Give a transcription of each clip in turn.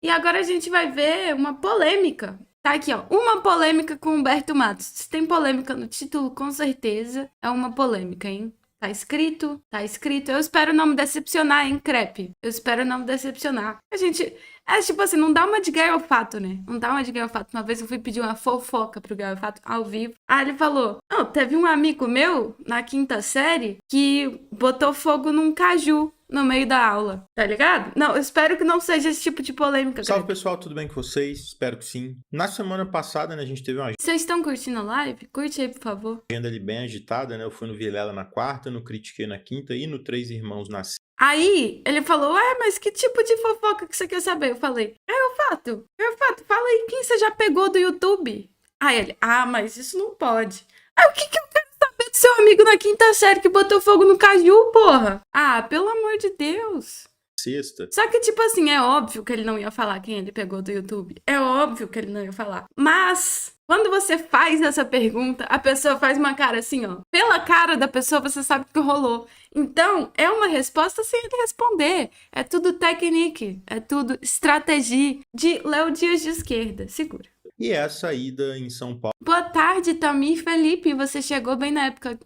E agora a gente vai ver uma polêmica. Tá aqui, ó. Uma polêmica com Humberto Matos. Se tem polêmica no título, com certeza é uma polêmica, hein? Tá escrito, tá escrito. Eu espero não me decepcionar, hein, Crepe? Eu espero não me decepcionar. A gente. É tipo assim, não dá uma de Gaiofato, né? Não dá uma de Gaiofato. Uma vez eu fui pedir uma fofoca pro Gaiofato ao vivo. Aí ele falou: Não, teve um amigo meu na quinta série que botou fogo num caju no meio da aula, tá ligado? Não, eu espero que não seja esse tipo de polêmica, Salve Crepe. pessoal, tudo bem com vocês? Espero que sim. Na semana passada, né, a gente teve uma Vocês estão curtindo a live? Curte aí, por favor. agenda ali bem agitada, né? Eu fui no Vilela na quarta, no Critiquei na quinta e no Três Irmãos na sexta. Aí ele falou: mas que tipo de fofoca que você quer saber? Eu falei: Fato, fala aí quem você já pegou do YouTube. Aí ele: mas isso não pode. Aí o que eu quero saber do seu amigo na quinta série que botou fogo no caju, porra? Pelo amor de Deus. Só que, tipo assim, é óbvio que ele não ia falar quem ele pegou do YouTube. É óbvio que ele não ia falar. Mas, quando você faz essa pergunta, a pessoa faz uma cara assim, ó. Pela cara da pessoa, você sabe o que rolou. Então, é uma resposta sem ele responder. É tudo técnica, é tudo estratégia de Léo Dias de esquerda. Segura. E é a saída em São Paulo. Boa tarde, Tamir Felipe. Você chegou bem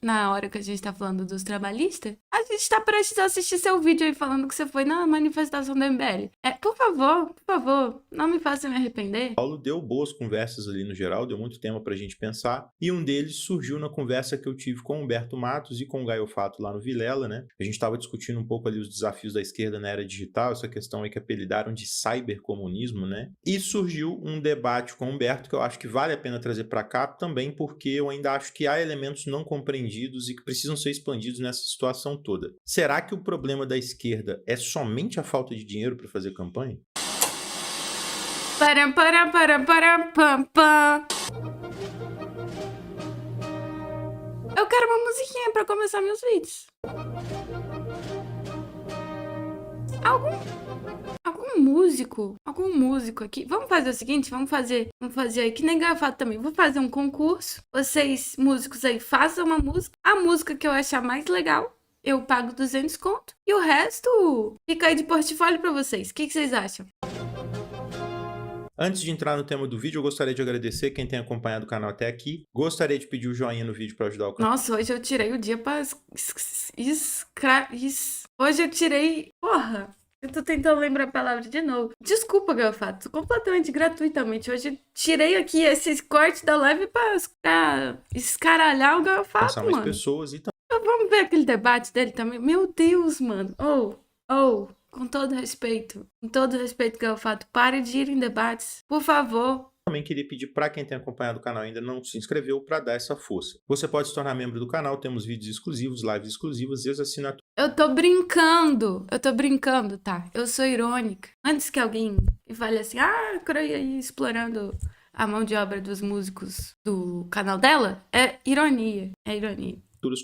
na hora que a gente tá falando dos trabalhistas? A gente tá prestes a assistir seu vídeo aí falando que você foi na manifestação do MBL. Por favor, não me faça me arrepender. Paulo deu boas conversas ali no geral, deu muito tempo pra gente pensar, e um deles surgiu na conversa que eu tive com o Humberto Matos e com o Gaiofato lá no Vilela, né? A gente estava discutindo um pouco ali os desafios da esquerda na era digital, essa questão aí que apelidaram de cybercomunismo, né? E surgiu um debate com o Humberto que eu acho que vale a pena trazer para cá também, porque eu ainda acho que há elementos não compreendidos e que precisam ser expandidos nessa situação toda. Será que o problema da esquerda é somente a falta de dinheiro para fazer campanha? Param, param, param, param, pam, pam. Eu quero uma musiquinha pra começar meus vídeos. Algum músico aqui. Vamos fazer o seguinte, vamos fazer aí que nem Gafato também. Vou fazer um concurso. Vocês músicos aí façam uma música. A música que eu achar mais legal, eu pago 200 conto. E o resto fica aí de portfólio pra vocês. O que vocês acham? Antes de entrar no tema do vídeo, eu gostaria de agradecer quem tem acompanhado o canal até aqui. Gostaria de pedir o joinha no vídeo para ajudar o canal. Nossa, hoje eu tirei o dia pra... Hoje eu tirei... Porra! Eu tô tentando lembrar a palavra de novo. Desculpa, Gafato. Completamente gratuitamente. Hoje eu tirei aqui esse corte da live pra escaralhar o Gafato, Alcançar mais mano. pessoas e Vamos ver aquele debate dele também. Meu Deus, mano. Com todo respeito, Gafato, pare de ir em debates, por favor. também queria pedir para quem tem acompanhado o canal e ainda não se inscreveu para dar essa força. Você pode se tornar membro do canal, temos vídeos exclusivos, lives exclusivas e as assinaturas. Eu tô brincando, tá? Eu sou irônica. Antes que alguém fale assim, Croia aí explorando a mão de obra dos músicos do canal dela, é ironia.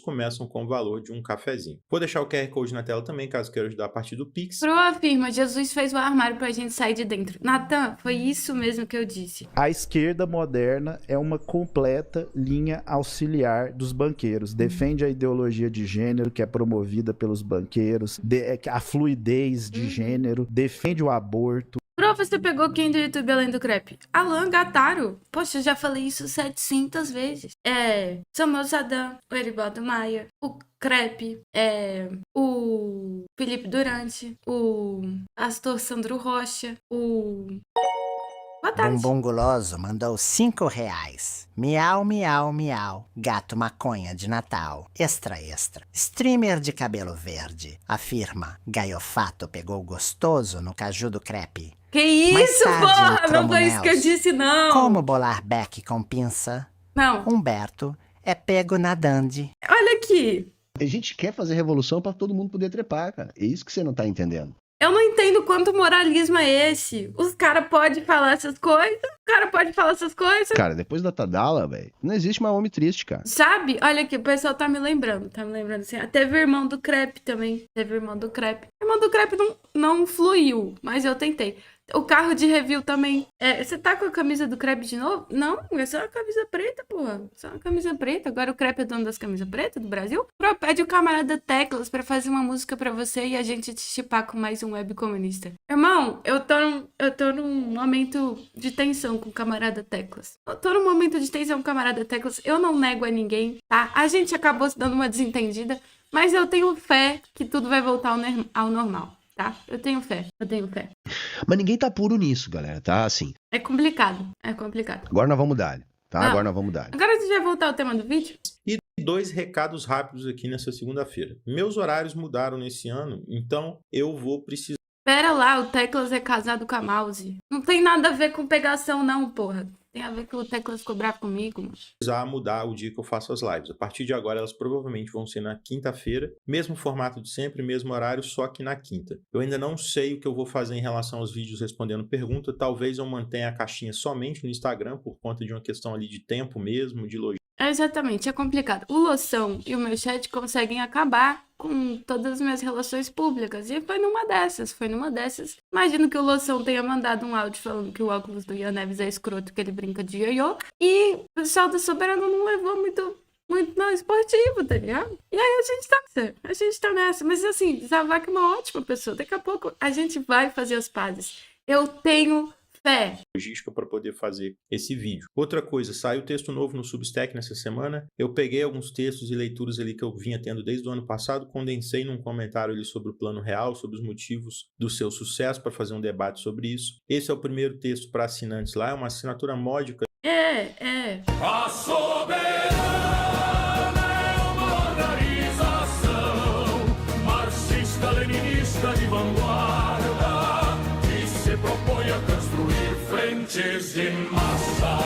Começam com o valor de um cafezinho. Vou deixar o QR Code na tela também, caso queira ajudar a partir do Pix. Pro afirma, Jesus fez o armário pra gente sair de dentro. Natan, foi isso mesmo que eu disse. A esquerda moderna é uma completa linha auxiliar dos banqueiros. Defende a ideologia de gênero que é promovida pelos banqueiros, a fluidez de gênero, defende o aborto. Você pegou quem do YouTube além do crepe? Alan Gataro. Poxa, eu já falei isso 700 vezes. Samuel Saddam, o Heribaldo Maia, o crepe, o Felipe Durante, o pastor Sandro Rocha, o... Boa tarde. Bumbum Guloso mandou R$5. Miau, miau, miau. Gato maconha de Natal. Extra, extra. Streamer de cabelo verde. Afirma. Gaiofato pegou gostoso no caju do crepe. Que isso, porra? Não foi isso que eu disse, não. Como bolar beck com pinça? Não. Humberto é pego na dandy. Olha aqui. A gente quer fazer revolução pra todo mundo poder trepar, cara. É isso que você não tá entendendo. Eu não entendo quanto moralismo é esse. Os caras podem falar essas coisas. Cara, depois da Tadala, velho, não existe mais homem triste, cara. Sabe? Olha aqui, o pessoal tá me lembrando assim. Teve o irmão do crepe também. O irmão do crepe não fluiu, mas eu tentei. O carro de review também. Você tá com a camisa do crepe de novo? Não, é só uma camisa preta, porra. Só uma camisa preta. Agora o crepe é dono das camisas pretas do Brasil. Pede o camarada Teclas pra fazer uma música pra você e a gente te chipar com mais um web comunista. Irmão, eu tô num momento de tensão com o camarada Teclas. Eu tô num momento de tensão com o camarada Teclas. Eu não nego a ninguém, tá? A gente acabou se dando uma desentendida, mas eu tenho fé que tudo vai voltar ao normal. Tá? Eu tenho fé. Mas ninguém tá puro nisso, galera, tá? Assim. É complicado. Agora nós vamos dar, tá? Não. Agora nós vamos dar. Agora a gente vai voltar ao tema do vídeo? E 2 recados rápidos aqui nessa segunda-feira. Meus horários mudaram nesse ano, então eu vou precisar Pera lá, o Teclas é casado com a Mouse. Não tem nada a ver com pegação não, porra. Tem a ver que o Teclas ficou bravo comigo, mano. mudar o dia que eu faço as lives. A partir de agora, elas provavelmente vão ser na quinta-feira. Mesmo formato de sempre, mesmo horário, só que na quinta. Eu ainda não sei o que eu vou fazer em relação aos vídeos respondendo pergunta. Talvez eu mantenha a caixinha somente no Instagram, por conta de uma questão ali de tempo mesmo, de logística. Exatamente, é complicado. O Loção e o meu chat conseguem acabar com todas as minhas relações públicas. E foi numa dessas. Imagino que o Loção tenha mandado um áudio falando que o óculos do Ian Neves é escroto, que ele brinca de ioiô. E o pessoal da Soberano não levou muito não esportivo, tá ligado? E aí a gente tá nessa. Mas assim, Zavak é uma ótima pessoa. Daqui a pouco a gente vai fazer as pazes. Eu tenho fé. Logística para poder fazer esse vídeo. Outra coisa, saiu texto novo no Substack nessa semana. Eu peguei alguns textos e leituras ali que eu vinha tendo desde o ano passado, condensei num comentário ali sobre o plano real, sobre os motivos do seu sucesso, para fazer um debate sobre isso. Esse é o primeiro texto para assinantes lá, é uma assinatura módica. A soberana é uma organização marxista-leninista de vanguarda que se propõe a construir frentes de massa.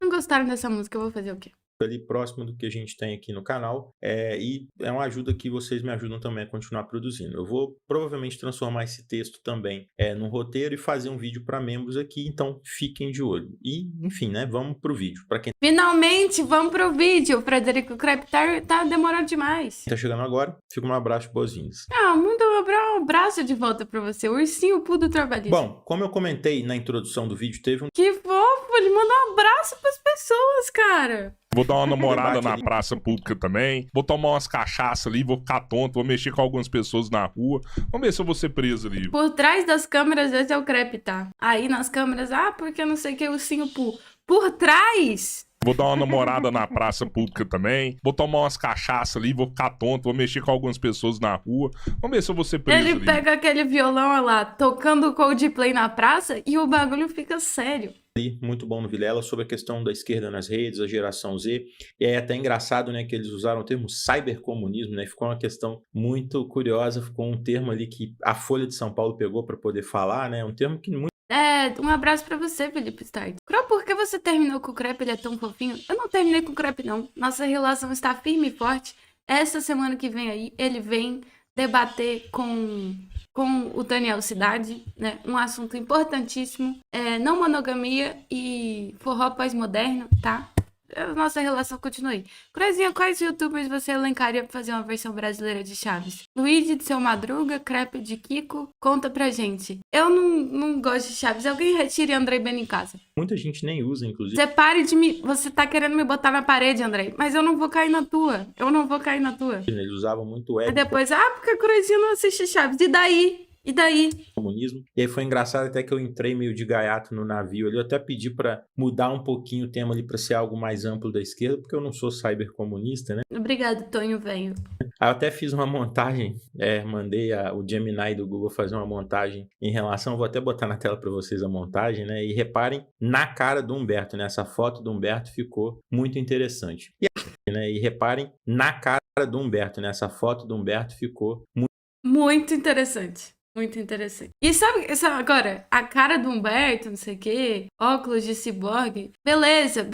Não gostaram dessa música, eu vou fazer o quê? Ali próximo do que a gente tem aqui no canal, e é uma ajuda que vocês me ajudam também a continuar produzindo. Eu vou provavelmente transformar esse texto também num roteiro e fazer um vídeo para membros aqui, então fiquem de olho. E, enfim, né, vamos pro vídeo. Para quem Finalmente, vamos pro vídeo. O Frederico Crepe tá demorando demais. tá chegando agora, fica um abraço, boas-vindas. Manda um abraço de volta pra você, o ursinho Poo do trabalhista. Bom, como eu comentei na introdução do vídeo, teve um Que fofo, ele mandou um abraço pras pessoas, cara. Vou dar uma namorada Debate na ali. praça pública também. Vou tomar umas cachaças ali, vou ficar tonto, vou mexer com algumas pessoas na rua. Vamos ver se eu vou ser preso ali. Por trás das câmeras, esse é o Crepe, tá? Aí nas câmeras, porque não sei o que, o ursinho Poo. Por trás... Vou dar uma namorada na praça pública também. Vou tomar umas cachaças ali, vou ficar tonto, vou mexer com algumas pessoas na rua. Vamos ver se eu vou ser preso Ele ali. pega aquele violão, olha lá, tocando Coldplay na praça e o bagulho fica sério. ali muito bom no Vilela sobre a questão da esquerda nas redes, a geração Z. E é até engraçado, né, que eles usaram o termo cybercomunismo, né? Ficou uma questão muito curiosa, ficou um termo ali que a Folha de São Paulo pegou para poder falar, né? Um termo que muito Um abraço pra você, Felipe Start. Cro, por que você terminou com o Crepe? Ele é tão fofinho. Eu não terminei com o Crepe, não. Nossa relação está firme e forte. Essa semana que vem aí, ele vem debater com o Daniel Cidade, né? Um assunto importantíssimo. Não monogamia e forró pós-moderno, tá? A nossa relação continua aí. Crozinha, quais youtubers você elencaria pra fazer uma versão brasileira de Chaves? Luigi de Seu Madruga, Crepe de Kiko, conta pra gente. Eu não gosto de Chaves. Alguém retire Andrei Benincasa. muita gente nem usa, inclusive. Você pare de me... Você tá querendo me botar na parede, Andrei. Mas eu não vou cair na tua. Eles usavam muito o Aí web depois, porque a Crozinha não assiste Chaves. E daí? comunismo. E aí foi engraçado até que eu entrei meio de gaiato no navio ali. Eu até pedi pra mudar um pouquinho o tema ali pra ser algo mais amplo da esquerda, porque eu não sou cybercomunista, né? Obrigado, Tonho, velho. Aí eu até fiz uma montagem, mandei o Gemini do Google fazer uma montagem em relação, vou até botar na tela pra vocês a montagem, né? E reparem na cara do Humberto, né? Essa foto do Humberto ficou muito interessante. E reparem na cara do Humberto, né? Essa foto do Humberto ficou Muito interessante. Muito interessante. E sabe agora, a cara do Humberto, não sei o quê, óculos de ciborgue, beleza.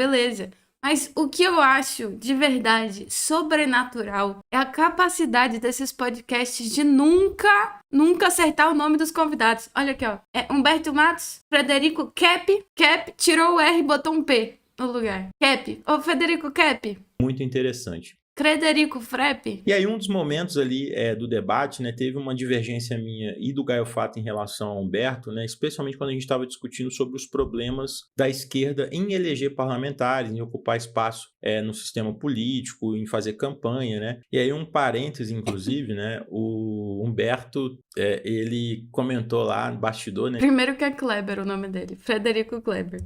Mas o que eu acho de verdade sobrenatural é a capacidade desses podcasts de nunca acertar o nome dos convidados. Olha aqui, ó. Humberto Matos, Frederico Cap, tirou o R e botou um P no lugar. Cap. Ô, Frederico Cap. muito interessante. Frederico Frepp? E aí, um dos momentos ali do debate, né, teve uma divergência minha e do Gaio Fato em relação ao Humberto, né, especialmente quando a gente estava discutindo sobre os problemas da esquerda em eleger parlamentares, em ocupar espaço no sistema político, em fazer campanha, né? E aí, um parêntese, inclusive, né, o Humberto, ele comentou lá no bastidor, né, Primeiro que é Kleber o nome dele, Frederico Kleber.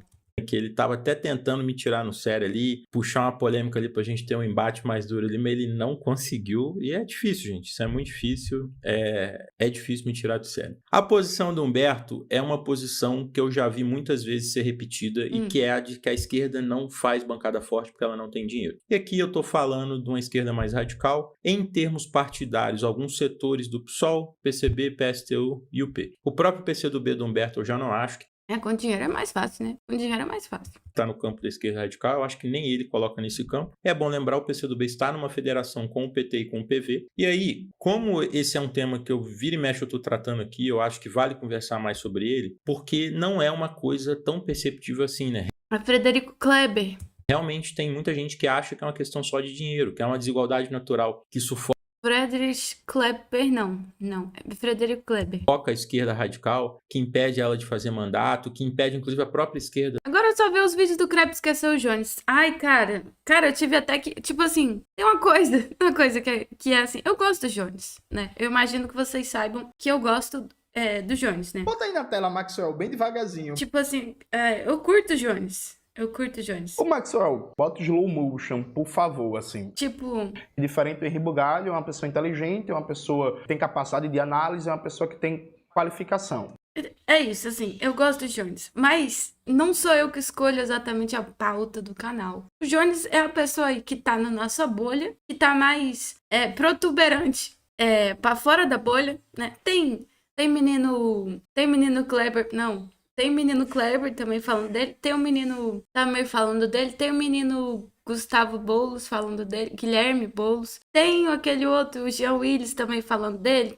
que ele estava até tentando me tirar no sério ali, puxar uma polêmica ali pra gente ter um embate mais duro ali, mas ele não conseguiu, e é difícil, gente, isso é muito difícil, é difícil me tirar do sério. A posição do Humberto é uma posição que eu já vi muitas vezes ser repetida, e que é a de que a esquerda não faz bancada forte porque ela não tem dinheiro. E aqui eu tô falando de uma esquerda mais radical, em termos partidários, alguns setores do PSOL, PCB, PSTU e UP. O próprio PCdoB do Humberto eu já não acho que Com dinheiro é mais fácil, né? Com dinheiro é mais fácil. está no campo da esquerda radical, eu acho que nem ele coloca nesse campo. É bom lembrar, o PCdoB está numa federação com o PT e com o PV. E aí, como esse é um tema que eu vira e mexe eu estou tratando aqui, eu acho que vale conversar mais sobre ele, porque não é uma coisa tão perceptível assim, né? É Frederico Kleber. Realmente tem muita gente que acha que é uma questão só de dinheiro, que é uma desigualdade natural, que sufoca Friedrich Kleber, não. É Frederico Kleber. a esquerda radical, que impede ela de fazer mandato, que impede inclusive a própria esquerda. Agora eu só ver os vídeos do Kleber esqueceu o Jones. Ai, cara, eu tive até que, tipo assim, tem uma coisa que é assim, eu gosto do Jones, né? Eu imagino que vocês saibam que eu gosto do Jones, né? Bota aí na tela, Maxwell, bem devagarzinho. Tipo assim, eu curto o Jones. Eu curto o Jones. Ô, Maxwell, bota o slow motion, por favor, assim. Tipo, Diferente do Henri Bugalho, é uma pessoa inteligente, é uma pessoa que tem capacidade de análise, é uma pessoa que tem qualificação. é isso, assim, eu gosto do Jones, mas não sou eu que escolho exatamente a pauta do canal. O Jones é a pessoa aí que tá na nossa bolha, que tá mais protuberante pra fora da bolha, né? Tem menino Kleber, não. Tem menino Kleber também falando dele. Tem um menino também falando dele. Tem o menino Gustavo Boulos falando dele. Guilherme Boulos. Tem aquele outro, o Jean Willis também falando dele.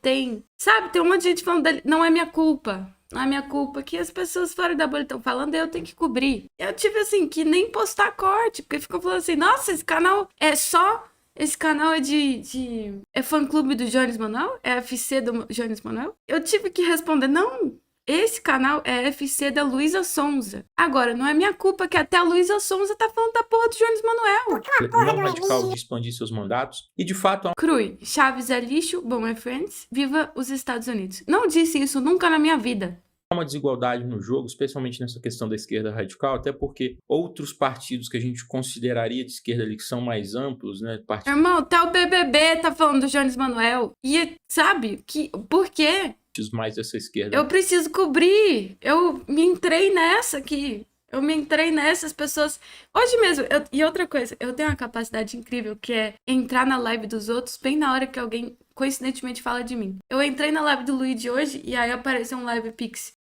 Sabe, tem um monte de gente falando dele. Não é minha culpa. Não é minha culpa que as pessoas fora da bolha estão falando, eu tenho que cobrir. Eu tive assim, que nem postar corte, porque ficou falando assim, nossa, esse canal é só... Esse canal é fã-clube do Jones Manuel? É FC do Jones Manuel? Eu tive que responder, não... Esse canal é FC da Luísa Sonza. Agora, não é minha culpa que até a Luísa Sonza tá falando da porra do Jones Manuel. Não radical de expandir seus mandatos. E de fato, Crui, Chaves é lixo, bom é friends, viva os Estados Unidos. Não disse isso nunca na minha vida. há uma desigualdade no jogo, especialmente nessa questão da esquerda radical, até porque outros partidos que a gente consideraria de esquerda ali, que são mais amplos, né? Irmão, até o BBB tá falando do Jones Manuel. E sabe, por quê? Mais dessa esquerda. Eu preciso cobrir. Eu me entrei nessa aqui. Eu me entrei nessas pessoas. Hoje mesmo, e outra coisa, eu tenho uma capacidade incrível que é entrar na live dos outros bem na hora que alguém coincidentemente fala de mim. Eu entrei na live do Luigi hoje e aí apareceu um live pix.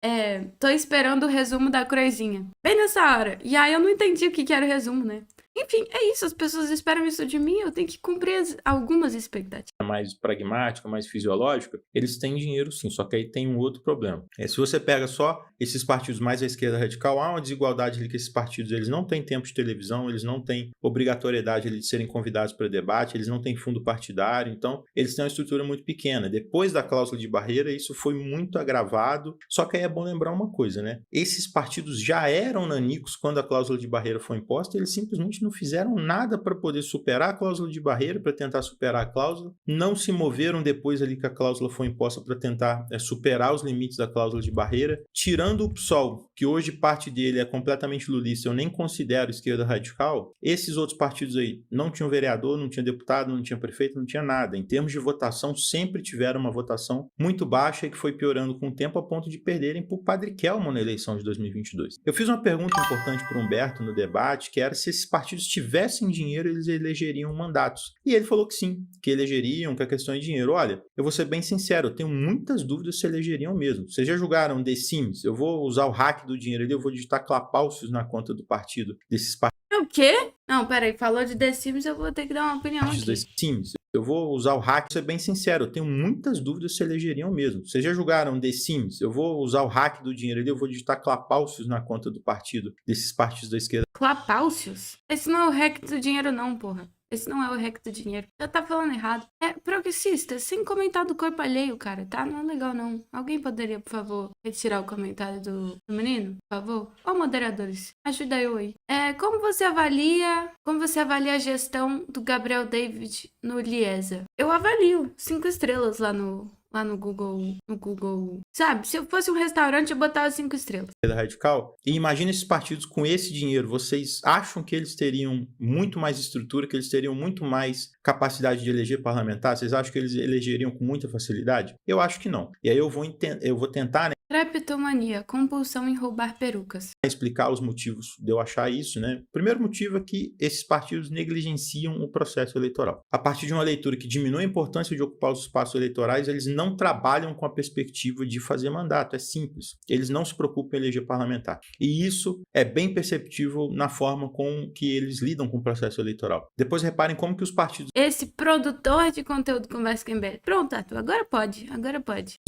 Tô esperando o resumo da Cruzinha. Bem nessa hora. E aí eu não entendi o que era o resumo, né? Enfim, é isso. As pessoas esperam isso de mim. Eu tenho que cumprir algumas expectativas. Mais pragmática, mais fisiológica, eles têm dinheiro sim, só que aí tem um outro problema. Se você pega só esses partidos mais à esquerda radical, há uma desigualdade ali que esses partidos eles não têm tempo de televisão, eles não têm obrigatoriedade ali de serem convidados para debate, eles não têm fundo partidário, então eles têm uma estrutura muito pequena. Depois da cláusula de barreira, isso foi muito agravado, só que aí é bom lembrar uma coisa, né? Esses partidos já eram nanicos quando a cláusula de barreira foi imposta, eles simplesmente não fizeram nada para poder superar a cláusula de barreira, para tentar superar a cláusula, não se moveram depois ali que a cláusula foi imposta para tentar superar os limites da cláusula de barreira, tirando o PSOL, que hoje parte dele é completamente lulista, eu nem considero esquerda radical, esses outros partidos aí não tinham vereador, não tinha deputado, não tinha prefeito, não tinha nada. Em termos de votação, sempre tiveram uma votação muito baixa e que foi piorando com o tempo a ponto de perderem para o Padre Kelman na eleição de 2022. Eu fiz uma pergunta importante para o Humberto no debate, que era se esses partidos tivessem dinheiro, eles elegeriam mandatos. E ele falou que sim, que elegeriam, que a questão é dinheiro. Olha, eu vou ser bem sincero, eu tenho muitas dúvidas se elegeriam mesmo. Vocês já jogaram The Sims? Eu vou usar o hack do dinheiro ali, eu vou digitar clapaucios na conta do partido desses partidos. O quê? Não, peraí, falou de The Sims, eu vou ter que dar uma opinião aqui. The Sims. Eu vou usar o hack, vou ser bem sincero, eu tenho muitas dúvidas se elegeriam mesmo. Vocês já jogaram The Sims? Eu vou usar o hack do dinheiro ali, eu vou digitar clapaucios na conta do partido desses partidos da esquerda. Clapaucios? Esse não é o hack do dinheiro não, porra. Esse não é o REC do dinheiro. Já tá falando errado. É progressista, sem comentar do corpo alheio, cara, tá? Não é legal, não. Alguém poderia, por favor, retirar o comentário do menino? Por favor? Ó, moderadores, ajuda eu aí. Como você avalia a gestão do Gabriel David no Liesa? Eu avalio 5 estrelas lá no Google. Sabe, se eu fosse um restaurante, eu botava 5 estrelas. Radical. E imagina esses partidos com esse dinheiro. Vocês acham que eles teriam muito mais estrutura, que eles teriam muito mais capacidade de eleger parlamentar? Vocês acham que eles elegeriam com muita facilidade? Eu acho que não. E aí eu vou tentar, né, Creptomania, compulsão em roubar perucas. explicar os motivos de eu achar isso, né? O primeiro motivo é que esses partidos negligenciam o processo eleitoral. A partir de uma leitura que diminui a importância de ocupar os espaços eleitorais, eles não trabalham com a perspectiva de fazer mandato. É simples. Eles não se preocupam em eleger parlamentar. E isso é bem perceptível na forma com que eles lidam com o processo eleitoral. Depois reparem como que os partidos Esse produtor de conteúdo conversa com o MBL. Pronto, Arthur, agora pode.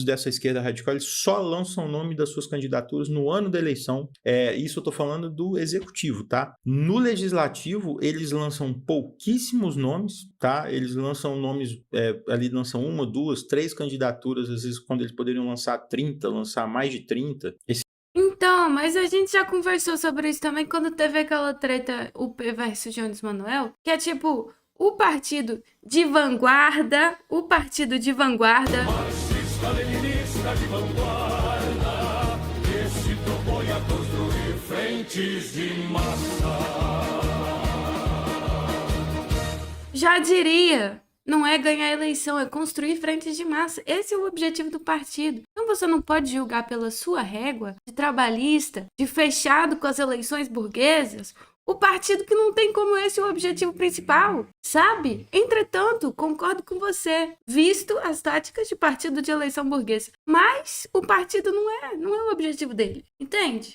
dessa esquerda radical, eles só lançam o nome das suas candidaturas no ano da eleição. Isso eu tô falando do executivo, tá? No legislativo, eles lançam pouquíssimos nomes, tá? Eles lançam nomes, ali lançam 1, 2, 3 candidaturas, às vezes quando eles poderiam lançar 30, lançar mais de 30. Então, mas a gente já conversou sobre isso também quando teve aquela treta UP versus Jones Manuel, que é tipo, o partido de vanguarda, Marxista-leninista de vanguarda, que se propõe a construir frentes de massa. já diria, não é ganhar a eleição, é construir frentes de massa. Esse é o objetivo do partido. Então você não pode julgar pela sua régua de trabalhista, de fechado com as eleições burguesas, o partido que não tem como esse o objetivo principal, sabe? Entretanto, concordo com você, visto as táticas de partido de eleição burguesa. Mas o partido não é o objetivo dele. Entende?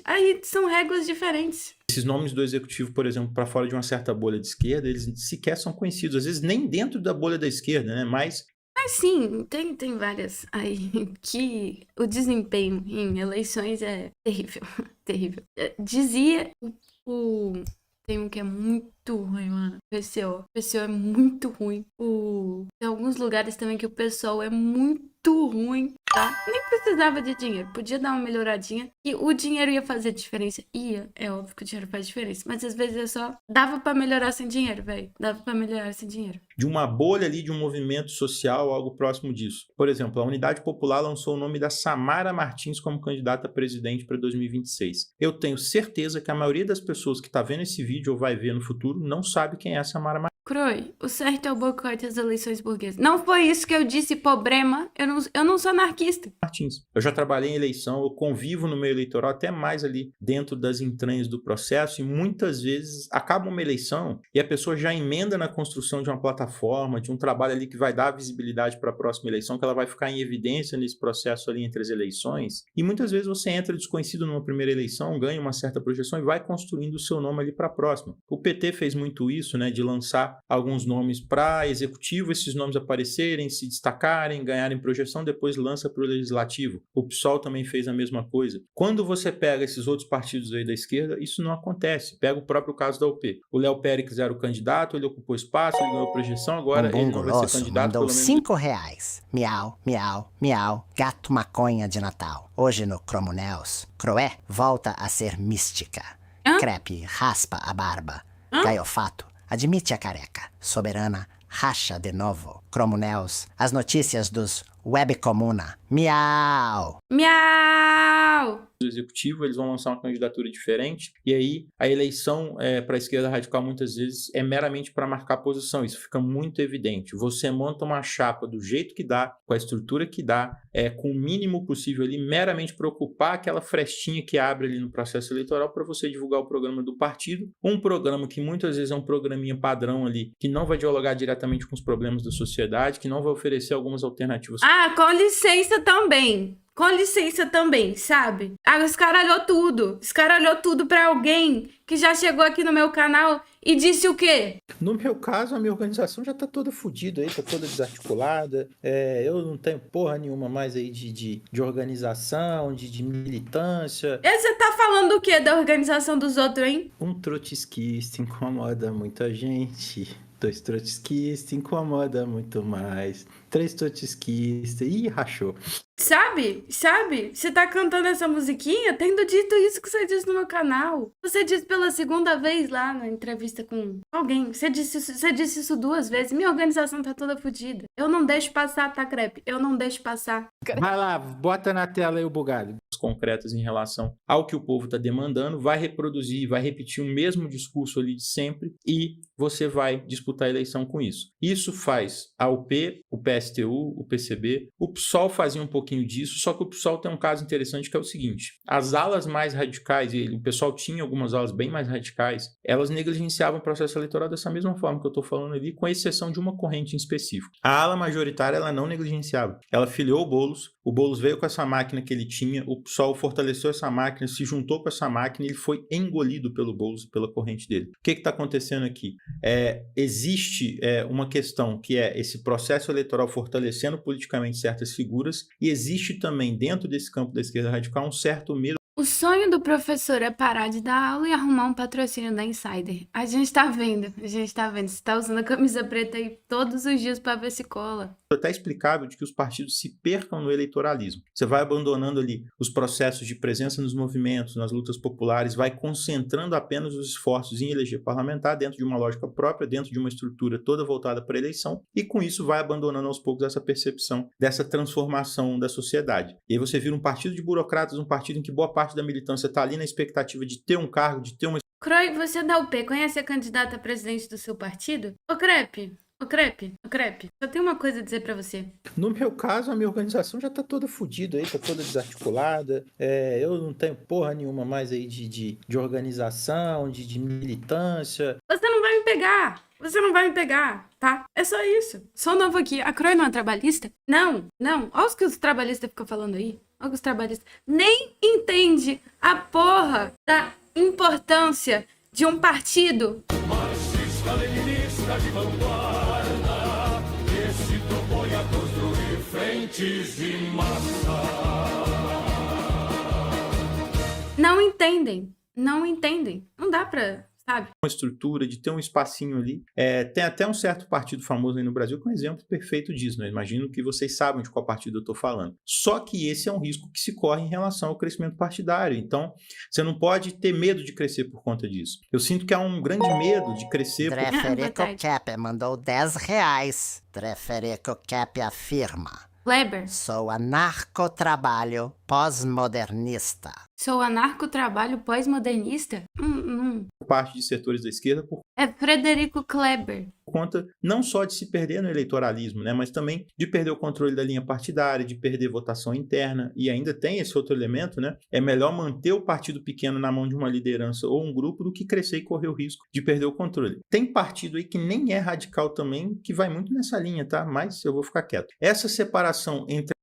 Aí são regras diferentes. Esses nomes do executivo, por exemplo, para fora de uma certa bolha de esquerda, eles sequer são conhecidos. Às vezes nem dentro da bolha da esquerda, né? Mas sim, tem várias aí que o desempenho em eleições é terrível. Terrível. Dizia tem um que é muito ruim, mano. PCO. PCO é muito ruim. Tem alguns lugares também que o pessoal é muito ruim, tá? Nem precisava de dinheiro. Podia dar uma melhoradinha e o dinheiro ia fazer diferença. É óbvio que o dinheiro faz diferença. Mas às vezes dava pra melhorar sem dinheiro, velho. Dava pra melhorar sem dinheiro. de uma bolha ali, de um movimento social, algo próximo disso. Por exemplo, a Unidade Popular lançou o nome da Samara Martins como candidata a presidente para 2026. Eu tenho certeza que a maioria das pessoas que está vendo esse vídeo ou vai ver no futuro não sabe quem é a Samara Martins. Croy, o certo é o boicote às eleições burguesas. Não foi isso que eu disse, problema. Eu não sou anarquista. Eu já trabalhei em eleição, eu convivo no meio eleitoral, até mais ali dentro das entranhas do processo, e muitas vezes acaba uma eleição e a pessoa já emenda na construção de uma plataforma, de um trabalho ali que vai dar visibilidade para a próxima eleição, que ela vai ficar em evidência nesse processo ali entre as eleições. E muitas vezes você entra desconhecido numa primeira eleição, ganha uma certa projeção e vai construindo o seu nome ali para a próxima. O PT fez muito isso, né, de lançar alguns nomes para executivo, esses nomes aparecerem, se destacarem, ganharem projeção, depois lança para o legislativo. O PSOL também fez a mesma coisa. Quando você pega esses outros partidos aí da esquerda, isso não acontece. Pega o próprio caso da UP. O Léo Pérez era o candidato, ele ocupou espaço, ele ganhou projeção, agora ele não vai ser candidato. Mandou pelo menos... R$5. Miau, miau, miau. Gato maconha de Natal. Hoje no Cromunels, Croé volta a ser mística. Crepe raspa a barba. Gaiofato admite a careca. Soberana racha de novo. Cromunels, as notícias dos Web Comuna. Miau! Miau! Do executivo, eles vão lançar uma candidatura diferente, e aí a eleição para a esquerda radical muitas vezes é meramente para marcar posição. Isso fica muito evidente. Você monta uma chapa do jeito que dá, com a estrutura que dá, com o mínimo possível ali, meramente para ocupar aquela frestinha que abre ali no processo eleitoral para você divulgar o programa do partido, um programa que muitas vezes é um programinha padrão ali, que não vai dialogar diretamente com os problemas da sociedade, que não vai oferecer algumas alternativas. Com licença também. Com licença também, sabe? Escaralhou tudo pra alguém que já chegou aqui no meu canal e disse o quê? No meu caso, a minha organização já tá toda fodida aí, tá toda desarticulada. Eu não tenho porra nenhuma mais aí de organização, de militância. E você tá falando o quê da organização dos outros, hein? Um trotskista incomoda muita gente. 2 trotskistas incomoda muito mais. 3 trotskistas. Ih, rachou. Sabe? Você tá cantando essa musiquinha tendo dito isso que você disse no meu canal. Você disse pela segunda vez lá na entrevista com alguém. Você disse isso 2 vezes. Minha organização tá toda fodida. Eu não deixo passar, tá, Crepe? Eu não deixo passar. Vai lá, bota na tela aí o bugado. Concretas em relação ao que o povo está demandando, vai reproduzir, vai repetir o mesmo discurso ali de sempre e você vai disputar a eleição com isso. Isso faz a UP, o PSTU, o PCB, o PSOL fazia um pouquinho disso, só que o PSOL tem um caso interessante que é o seguinte, as alas mais radicais, e o pessoal tinha algumas alas bem mais radicais, elas negligenciavam o processo eleitoral dessa mesma forma que eu estou falando ali, com exceção de uma corrente em específico. A ala majoritária, ela não negligenciava. Ela filiou o Boulos veio com essa máquina que ele tinha, o PSOL fortaleceu essa máquina, se juntou com essa máquina e ele foi engolido pelo Boulos e pela corrente dele. O que está acontecendo aqui? Existe uma questão que é esse processo eleitoral fortalecendo politicamente certas figuras e existe também dentro desse campo da esquerda radical um certo medo. O sonho do professor é parar de dar aula e arrumar um patrocínio da Insider. A gente tá vendo. Você tá usando a camisa preta aí todos os dias pra ver se cola. É até explicável de que os partidos se percam no eleitoralismo. Você vai abandonando ali os processos de presença nos movimentos, nas lutas populares, vai concentrando apenas os esforços em eleger parlamentar dentro de uma lógica própria, dentro de uma estrutura toda voltada para a eleição, e com isso vai abandonando aos poucos essa percepção dessa transformação da sociedade. E aí você vira um partido de burocratas, um partido em que boa parte da militância está ali na expectativa de ter um cargo, de ter uma... Croy, você da UP conhece a candidata a presidente do seu partido? Ô Crepe, só tenho uma coisa a dizer pra você. No meu caso, a minha organização já tá toda fodida aí, tá toda desarticulada. Eu não tenho porra nenhuma mais aí de organização, de militância. Você não vai me pegar, tá? É só isso. Sou novo aqui. A Croy não é trabalhista? Não. Olha os que os trabalhistas ficam falando aí. Olha os trabalhistas. Nem entende a porra da importância de um partido. Marxista-leninista de vanguarda, que se propõe a construir frentes de massa. Não entendem. Não dá pra... sabe? Uma estrutura, de ter um espacinho ali. Tem até um certo partido famoso aí no Brasil que é um exemplo perfeito disso, né? Imagino que vocês sabem de qual partido eu estou falando. Só que esse é um risco que se corre em relação ao crescimento partidário. Então, você não pode ter medo de crescer por conta disso. Eu sinto que há um grande medo de crescer... Dreferico Cap mandou R$10. Dreferico Cap afirma: Kleber, sou anarcotrabalho pós-modernista. sou anarcotrabalho pós-modernista? parte de setores da esquerda por É Frederico Kleber. conta não só de se perder no eleitoralismo, né, mas também de perder o controle da linha partidária, de perder votação interna, e ainda tem esse outro elemento, né, é melhor manter o partido pequeno na mão de uma liderança ou um grupo do que crescer e correr o risco de perder o controle. Tem partido aí que nem é radical também, que vai muito nessa linha, tá? Mas eu vou ficar quieto. Essa separação entre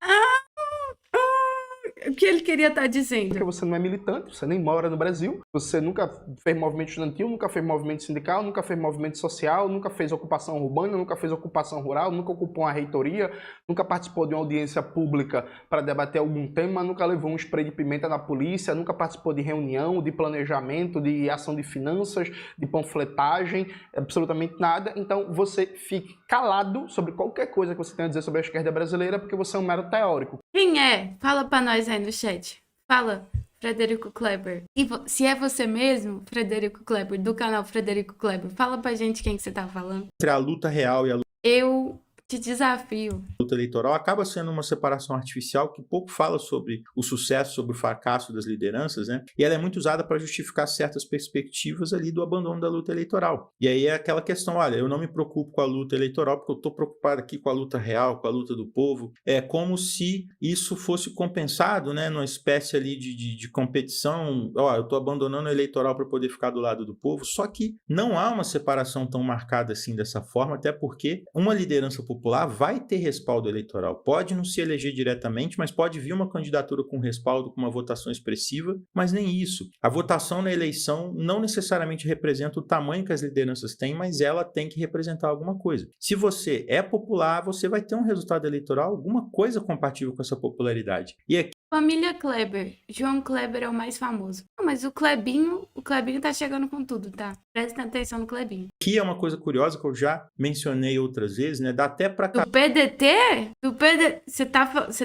O que ele queria estar dizendo? Porque você não é militante, você nem mora no Brasil, você nunca fez movimento estudantil, nunca fez movimento sindical, nunca fez movimento social, nunca fez ocupação urbana, nunca fez ocupação rural, nunca ocupou uma reitoria, nunca participou de uma audiência pública para debater algum tema, nunca levou um spray de pimenta na polícia, nunca participou de reunião, de planejamento, de ação de finanças, de panfletagem, absolutamente nada. Então você fique calado sobre qualquer coisa que você tenha a dizer sobre a esquerda brasileira, porque você é um mero teórico. Quem é? Fala pra nós aí no chat. Fala, Frederico Kleber. E se é você mesmo, Frederico Kleber, do canal Frederico Kleber, fala pra gente quem que você tá falando. a luta real e a Eu te desafio. luta eleitoral acaba sendo uma separação artificial que pouco fala sobre o sucesso, sobre o fracasso das lideranças, né? E ela é muito usada para justificar certas perspectivas ali do abandono da luta eleitoral. E aí é aquela questão, olha, eu não me preocupo com a luta eleitoral porque eu estou preocupado aqui com a luta real, com a luta do povo. É como se isso fosse compensado, né? Numa espécie ali de competição. Ó, eu estou abandonando o eleitoral para poder ficar do lado do povo. Só que não há uma separação tão marcada assim dessa forma, até porque uma liderança popular vai ter respaldo eleitoral. Pode não se eleger diretamente, mas pode vir uma candidatura com respaldo, com uma votação expressiva, mas nem isso. A votação na eleição não necessariamente representa o tamanho que as lideranças têm, mas ela tem que representar alguma coisa. Se você é popular, você vai ter um resultado eleitoral, alguma coisa compatível com essa popularidade. E aqui Família Kleber. João Kleber é o mais famoso. Não, mas o Klebinho O Clebinho tá chegando com tudo, tá? Prestem atenção no Clebinho. Que é uma coisa curiosa que eu já mencionei outras vezes, né? Dá até pra Do PDT? Do PDT? Você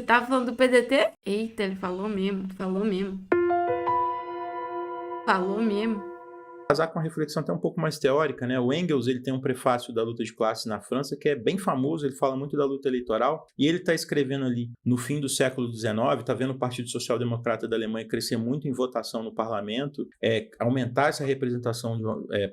tá falando do PDT? Eita, ele falou mesmo. casar com uma reflexão até um pouco mais teórica, né? O Engels, ele tem um prefácio da luta de classes na França que é bem famoso, ele fala muito da luta eleitoral, e ele está escrevendo ali no fim do século XIX, está vendo o Partido Social Democrata da Alemanha crescer muito em votação no parlamento, aumentar essa representação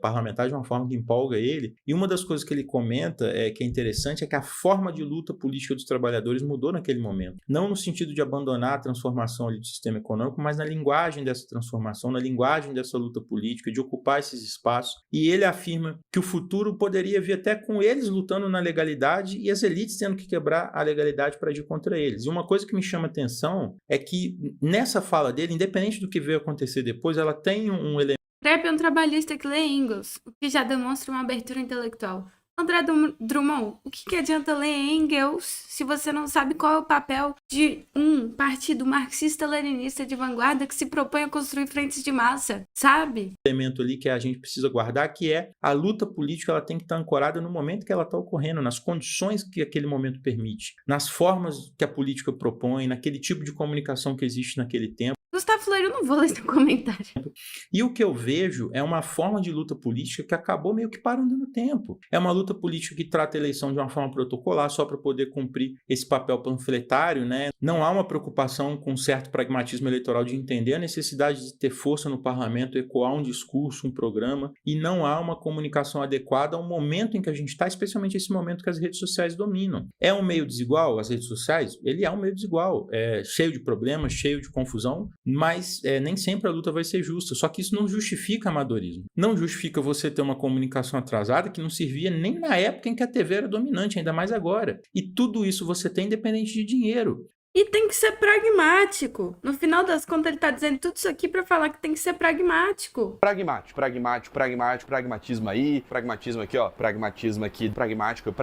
parlamentar de uma forma que empolga ele, e uma das coisas que ele comenta, que é interessante, é que a forma de luta política dos trabalhadores mudou naquele momento. Não no sentido de abandonar a transformação ali do sistema econômico, mas na linguagem dessa transformação, na linguagem dessa luta política, de ocupar esses espaços, e ele afirma que o futuro poderia vir até com eles lutando na legalidade e as elites tendo que quebrar a legalidade para agir contra eles. E uma coisa que me chama atenção é que nessa fala dele, independente do que veio acontecer depois, ela tem um elemento. Trap é um trabalhista que lê Engels, o que já demonstra uma abertura intelectual. André Drummond, o que adianta ler Engels se você não sabe qual é o papel de um partido marxista-leninista de vanguarda que se propõe a construir frentes de massa, sabe? Elemento ali que a gente precisa guardar, que é a luta política, ela tem que estar ancorada no momento que ela está ocorrendo, nas condições que aquele momento permite, nas formas que a política propõe, naquele tipo de comunicação que existe naquele tempo. Gustavo Florio, eu não vou ler esse comentário. E o que eu vejo é uma forma de luta política que acabou meio que parando no tempo. É uma luta política que trata a eleição de uma forma protocolar, só para poder cumprir esse papel panfletário, né? Não há uma preocupação com um certo pragmatismo eleitoral de entender a necessidade de ter força no parlamento, ecoar um discurso, um programa, e não há uma comunicação adequada ao momento em que a gente está, especialmente esse momento que as redes sociais dominam. É um meio desigual, as redes sociais? Ele é um meio desigual, cheio de problemas, cheio de confusão, mas nem sempre a luta vai ser justa. Só que isso não justifica amadorismo. Não justifica você ter uma comunicação atrasada que não servia nem na época em que a TV era dominante, ainda mais agora. E tudo isso você tem independente de dinheiro. E tem que ser pragmático. No final das contas, ele tá dizendo tudo isso aqui pra falar que tem que ser pragmático. Pragmatismo aí, pragmatismo aqui, ó, pragmatismo aqui, pragmático.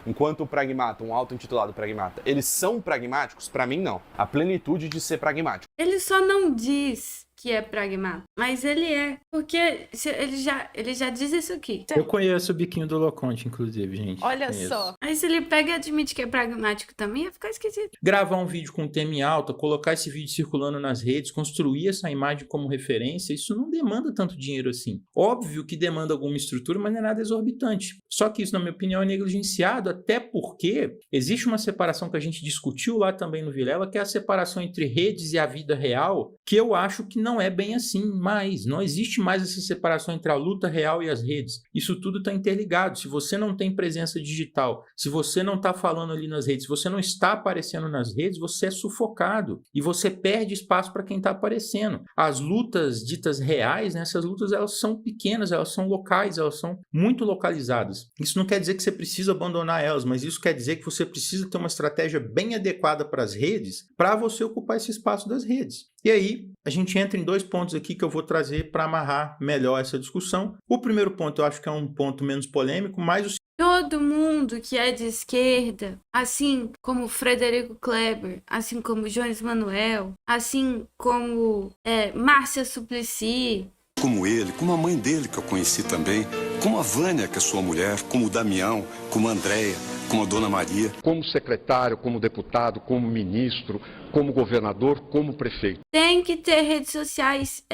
Enquanto o pragmata, um auto-intitulado pragmata, eles são pragmáticos? Pra mim, não. A plenitude de ser pragmático. Ele só não diz que é pragmático, mas ele é, porque ele já diz isso aqui. Eu conheço o biquinho do Loconte, inclusive, gente. Olha Conheço. só. Aí se ele pega e admite que é pragmático também, ia ficar esquisito. Gravar um vídeo com tema em alta, colocar esse vídeo circulando nas redes, construir essa imagem como referência, isso não demanda tanto dinheiro assim. Óbvio que demanda alguma estrutura, mas não é nada exorbitante. Só que isso, na minha opinião, é negligenciado, até porque existe uma separação que a gente discutiu lá também no Vilela, que é a separação entre redes e a vida real, que eu acho que não é bem assim mais. Não existe mais essa separação entre a luta real e as redes. Isso tudo está interligado. Se você não tem presença digital, se você não está falando ali nas redes, se você não está aparecendo nas redes, você é sufocado e você perde espaço para quem está aparecendo. As lutas ditas reais, né, essas lutas elas são pequenas, elas são locais, elas são muito localizadas. Isso não quer dizer que você precisa abandonar elas, mas isso quer dizer que você precisa ter uma estratégia bem adequada para as redes para você ocupar esse espaço das redes. E aí, a gente entra em dois pontos aqui que eu vou trazer para amarrar melhor essa discussão. O primeiro ponto eu acho que é um ponto menos polêmico, mas Todo mundo que é de esquerda, assim como Frederico Kleber, assim como Jones Manuel, assim como Márcia Suplicy, como ele, como a mãe dele que eu conheci também, como a Vânia, que é sua mulher, como o Damião, como a Andréia, como a Dona Maria. Como secretário, como deputado, como ministro, como governador, como prefeito. Tem que ter redes sociais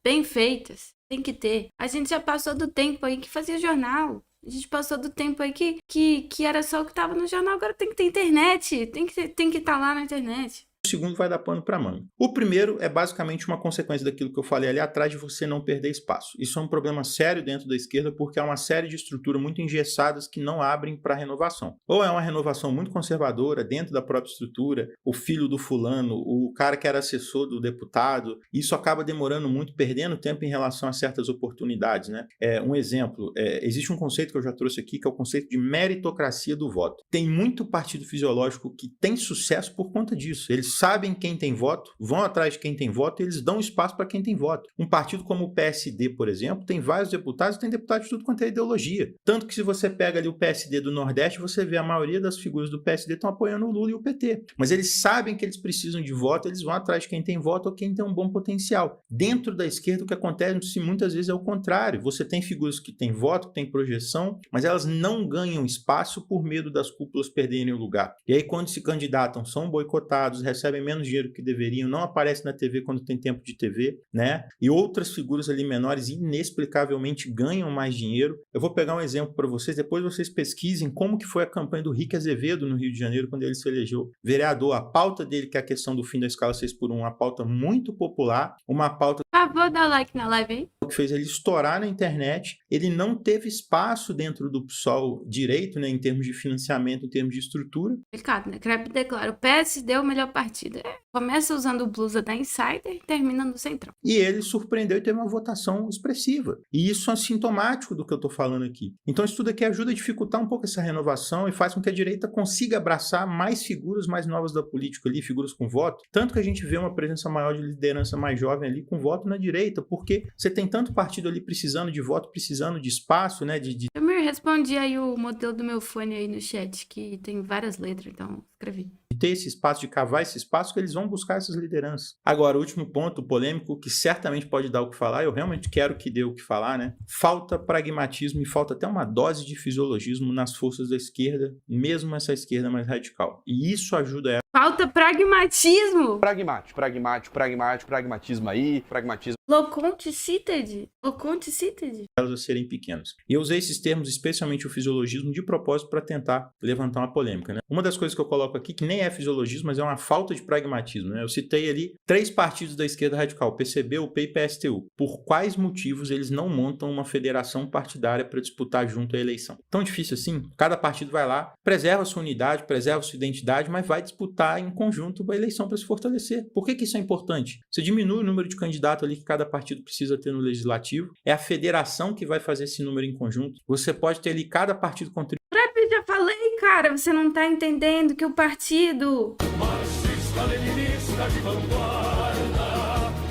bem feitas, tem que ter. A gente já passou do tempo aí que fazia jornal. A gente passou do tempo aí que era só o que estava no jornal, agora tem que ter internet, tem que estar lá na internet. O segundo vai dar pano para manga. O primeiro é basicamente uma consequência daquilo que eu falei ali atrás, de você não perder espaço. Isso é um problema sério dentro da esquerda, porque há uma série de estruturas muito engessadas que não abrem para renovação. Ou é uma renovação muito conservadora dentro da própria estrutura, o filho do fulano, o cara que era assessor do deputado, isso acaba demorando muito, perdendo tempo em relação a certas oportunidades, né? Um exemplo, existe um conceito que eu já trouxe aqui, que é o conceito de meritocracia do voto. Tem muito partido fisiológico que tem sucesso por conta disso. Eles sabem quem tem voto, vão atrás de quem tem voto e eles dão espaço para quem tem voto. Um partido como o PSD, por exemplo, tem vários deputados, tem deputados de tudo quanto é ideologia. Tanto que se você pega ali o PSD do Nordeste, você vê a maioria das figuras do PSD estão apoiando o Lula e o PT. Mas eles sabem que eles precisam de voto, eles vão atrás de quem tem voto ou quem tem um bom potencial. Dentro da esquerda, o que acontece muitas vezes é o contrário. Você tem figuras que têm voto, que têm projeção, mas elas não ganham espaço por medo das cúpulas perderem o lugar. E aí, quando se candidatam, são boicotados, recebem menos dinheiro que deveriam, não aparecem na TV quando tem tempo de TV, né? E outras figuras ali menores inexplicavelmente ganham mais dinheiro. Eu vou pegar um exemplo para vocês, depois vocês pesquisem como que foi a campanha do Rick Azevedo no Rio de Janeiro, quando ele se elegeu vereador. A pauta dele, que é a questão do fim da escala 6x1, uma pauta muito popular, uma pauta Por favor, dá like na live aí. que fez ele estourar na internet. Ele não teve espaço dentro do PSOL direito, né, em termos de financiamento, em termos de estrutura. Complicado, né? Crepe declara, o PSD é o melhor partido. Começa usando blusa da Insider e termina no Centrão. E ele surpreendeu e teve uma votação expressiva. E isso é sintomático do que eu estou falando aqui. Então isso tudo aqui ajuda a dificultar um pouco essa renovação e faz com que a direita consiga abraçar mais figuras mais novas da política ali, figuras com voto. Tanto que a gente vê uma presença maior de liderança mais jovem ali com voto na direita, porque você tem tanto partido ali precisando de voto, precisando de espaço, né? Eu me respondi aí o modelo do meu fone aí no chat, que tem várias letras, então escrevi. De ter esse espaço, de cavar esse espaço, que eles vão buscar essas lideranças. Agora, o último ponto polêmico, que certamente pode dar o que falar, eu realmente quero que dê o que falar, né? Falta pragmatismo e falta até uma dose de fisiologismo nas forças da esquerda, mesmo essa esquerda mais radical. E isso ajuda ela. Falta pragmatismo! Pragmatismo aí, pragmatismo. Loconte-cited? Loconte-cited? Elas a serem pequenas. E eu usei esses termos, especialmente o fisiologismo, de propósito para tentar levantar uma polêmica, né? Uma das coisas que eu coloco aqui, que nem é fisiologismo, mas é uma falta de pragmatismo, né? Eu citei ali 3 partidos da esquerda radical, PCB, UP e PSTU. Por quais motivos eles não montam uma federação partidária para disputar junto a eleição? Tão difícil assim? Cada partido vai lá, preserva sua unidade, preserva sua identidade, mas vai disputar em conjunto a eleição para se fortalecer. Por que isso é importante? Você diminui o número de candidatos ali que cada partido precisa ter no legislativo. É a federação que vai fazer esse número em conjunto. Você pode ter ali cada partido contribuindo. Eu já falei, cara, você não tá entendendo que o partido... Marxista-leninista de vanguarda.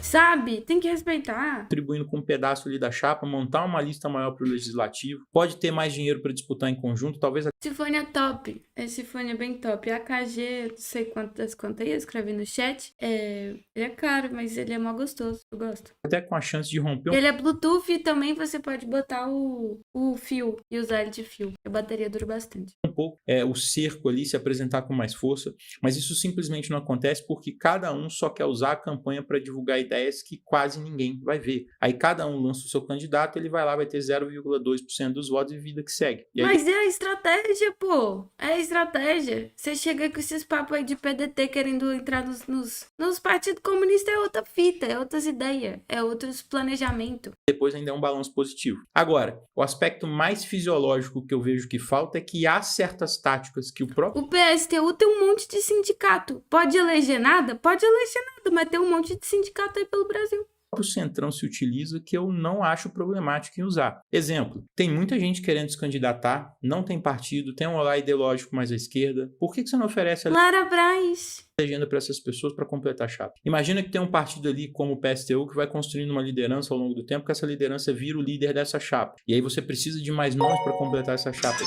Sabe? Tem que respeitar. Contribuindo com um pedaço ali da chapa, montar uma lista maior para o legislativo. Pode ter mais dinheiro para disputar em conjunto, talvez... Esse fone é top. Esse fone é bem top. AKG, não sei quantas aí, eu escrevi no chat. Ele é caro, mas ele é mó gostoso. Eu gosto. Até com a chance de romper... Ele é Bluetooth e também você pode botar o fio e usar ele de fio. A bateria dura bastante. Um pouco o cerco ali, se apresentar com mais força, mas isso simplesmente não acontece porque cada um só quer usar a campanha para divulgar ideias que quase ninguém vai ver. Aí cada um lança o seu candidato, ele vai lá, vai ter 0,2% dos votos e vida que segue. E aí... Mas é a estratégia, pô. É a estratégia. Você chega com esses papos aí de PDT querendo entrar nos partidos comunistas, é outra fita, é outras ideias, é outros planejamento. Depois ainda é um balanço positivo. Agora, o aspecto mais fisiológico que eu vejo que falta é que há certas táticas que o próprio... O PSTU tem um monte de sindicato. Pode eleger nada? Pode eleger nada, mas tem um monte de sindicato aí pelo Brasil. O Centrão se utiliza que eu não acho problemático em usar. Exemplo, tem muita gente querendo se candidatar, não tem partido, tem um olhar ideológico mais à esquerda. Por que você não oferece a Lara Braz legenda para essas pessoas para completar a chapa? Imagina que tem um partido ali como o PSTU que vai construindo uma liderança ao longo do tempo, que essa liderança vira o líder dessa chapa. E aí você precisa de mais nomes para completar essa chapa.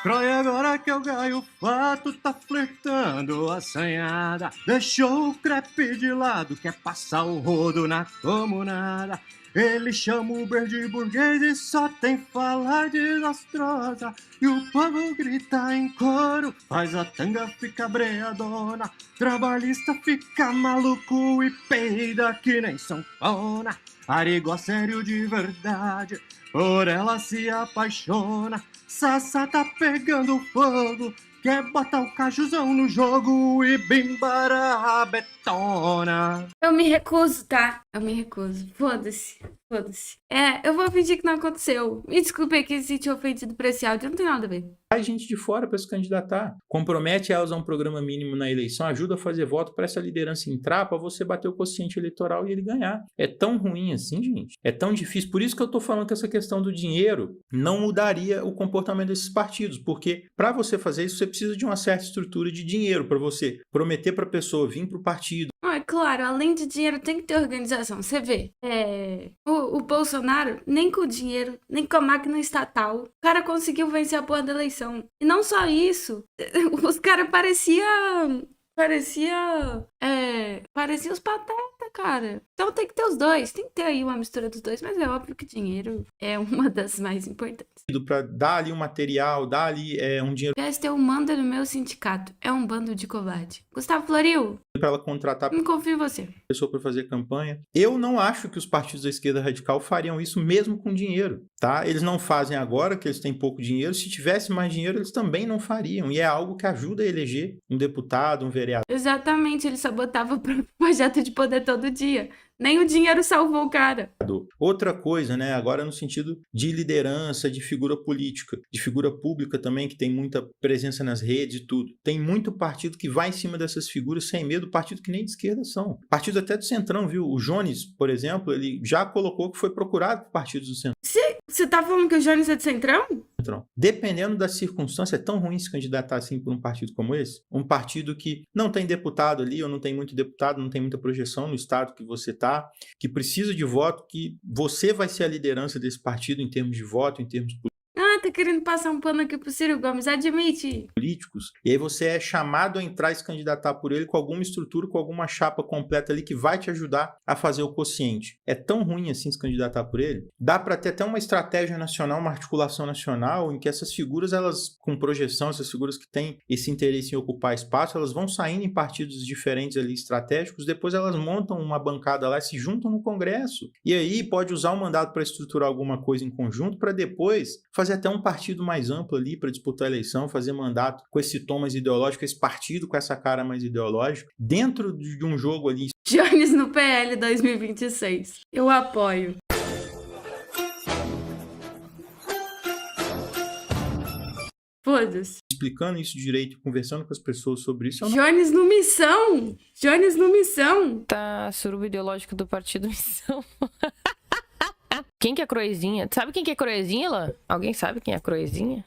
Trai agora que o Gaio Fato tá flertando assanhada. Deixou o crepe de lado, quer passar o rodo na comunada. Ele chama o verde burguês e só tem fala desastrosa. E o povo grita em coro, faz a tanga fica breadona. Trabalhista fica maluco e peida que nem sanfona. Arigó sério de verdade, por ela se apaixona. Sassá tá pegando fogo, quer botar o cajuzão no jogo e bimbara betona. Eu me recuso, tá? Eu me recuso. Foda-se. Foda-se. Eu vou fingir que não aconteceu. Me desculpe que se senti ofendido por esse áudio, não tem nada a ver. Traz gente de fora para se candidatar. Compromete elas a um programa mínimo na eleição, ajuda a fazer voto para essa liderança entrar, para você bater o quociente eleitoral e ele ganhar. É tão ruim assim, gente. É tão difícil. Por isso que eu tô falando que essa questão do dinheiro não mudaria o comportamento desses partidos, porque para você fazer isso, você precisa de uma certa estrutura de dinheiro para você prometer para a pessoa vir para o partido. É claro, além de dinheiro, tem que ter organização. Você vê, o Bolsonaro, nem com dinheiro, nem com a máquina estatal, o cara conseguiu vencer a porra da eleição. E não só isso, os caras pareciam os patetas, cara. Então tem que ter os dois, tem que ter aí uma mistura dos dois, mas é óbvio que dinheiro é uma das mais importantes. Para dar ali um material, dar ali um dinheiro. PSTU manda no meu sindicato, é um bando de covarde. Gustavo Floril, para ela contratar não confio em você. Pessoa para fazer campanha. Eu não acho que os partidos da esquerda radical fariam isso mesmo com dinheiro, tá? Eles não fazem agora, que eles têm pouco dinheiro. Se tivesse mais dinheiro, eles também não fariam. E é algo que ajuda a eleger um deputado, um vereador. Exatamente, ele sabotava o próprio projeto de poder todo dia. Nem o dinheiro salvou o cara. Outra coisa, né? Agora no sentido de liderança, de figura política, de figura pública também, que tem muita presença nas redes e tudo. Tem muito partido que vai em cima dessas figuras sem medo, partido que nem de esquerda são. Partido até do Centrão, viu? O Jones, por exemplo, ele já colocou que foi procurado por partidos do Centrão. Você tá falando que o Jones é de Centrão? Dependendo da circunstância, é tão ruim se candidatar assim por um partido como esse. Um partido que não tem deputado ali, ou não tem muito deputado, não tem muita projeção no estado que você tá, que precisa de voto, que você vai ser a liderança desse partido em termos de voto, em termos políticos. Tá querendo passar um pano aqui pro Ciro Gomes, admite. Políticos, e aí você é chamado a entrar e se candidatar por ele com alguma estrutura, com alguma chapa completa ali que vai te ajudar a fazer o quociente. É tão ruim assim se candidatar por ele? Dá para ter até uma estratégia nacional, uma articulação nacional, em que essas figuras, elas com projeção, essas figuras que têm esse interesse em ocupar espaço, elas vão saindo em partidos diferentes ali estratégicos, depois elas montam uma bancada lá e se juntam no Congresso. E aí pode usar o mandato para estruturar alguma coisa em conjunto, para depois fazer até um partido mais amplo ali para disputar a eleição, fazer mandato com esse tom mais ideológico, esse partido com essa cara mais ideológica, dentro de um jogo ali. Jones no PL 2026. Eu apoio. Foda-se. Explicando isso direito, conversando com as pessoas sobre isso. Jones no Missão! Jones no Missão! Tá, suruba ideológico do Partido Missão. Quem que é a Croezinha? Sabe quem que é a Croezinha, Lá? Alguém sabe quem é a Croezinha?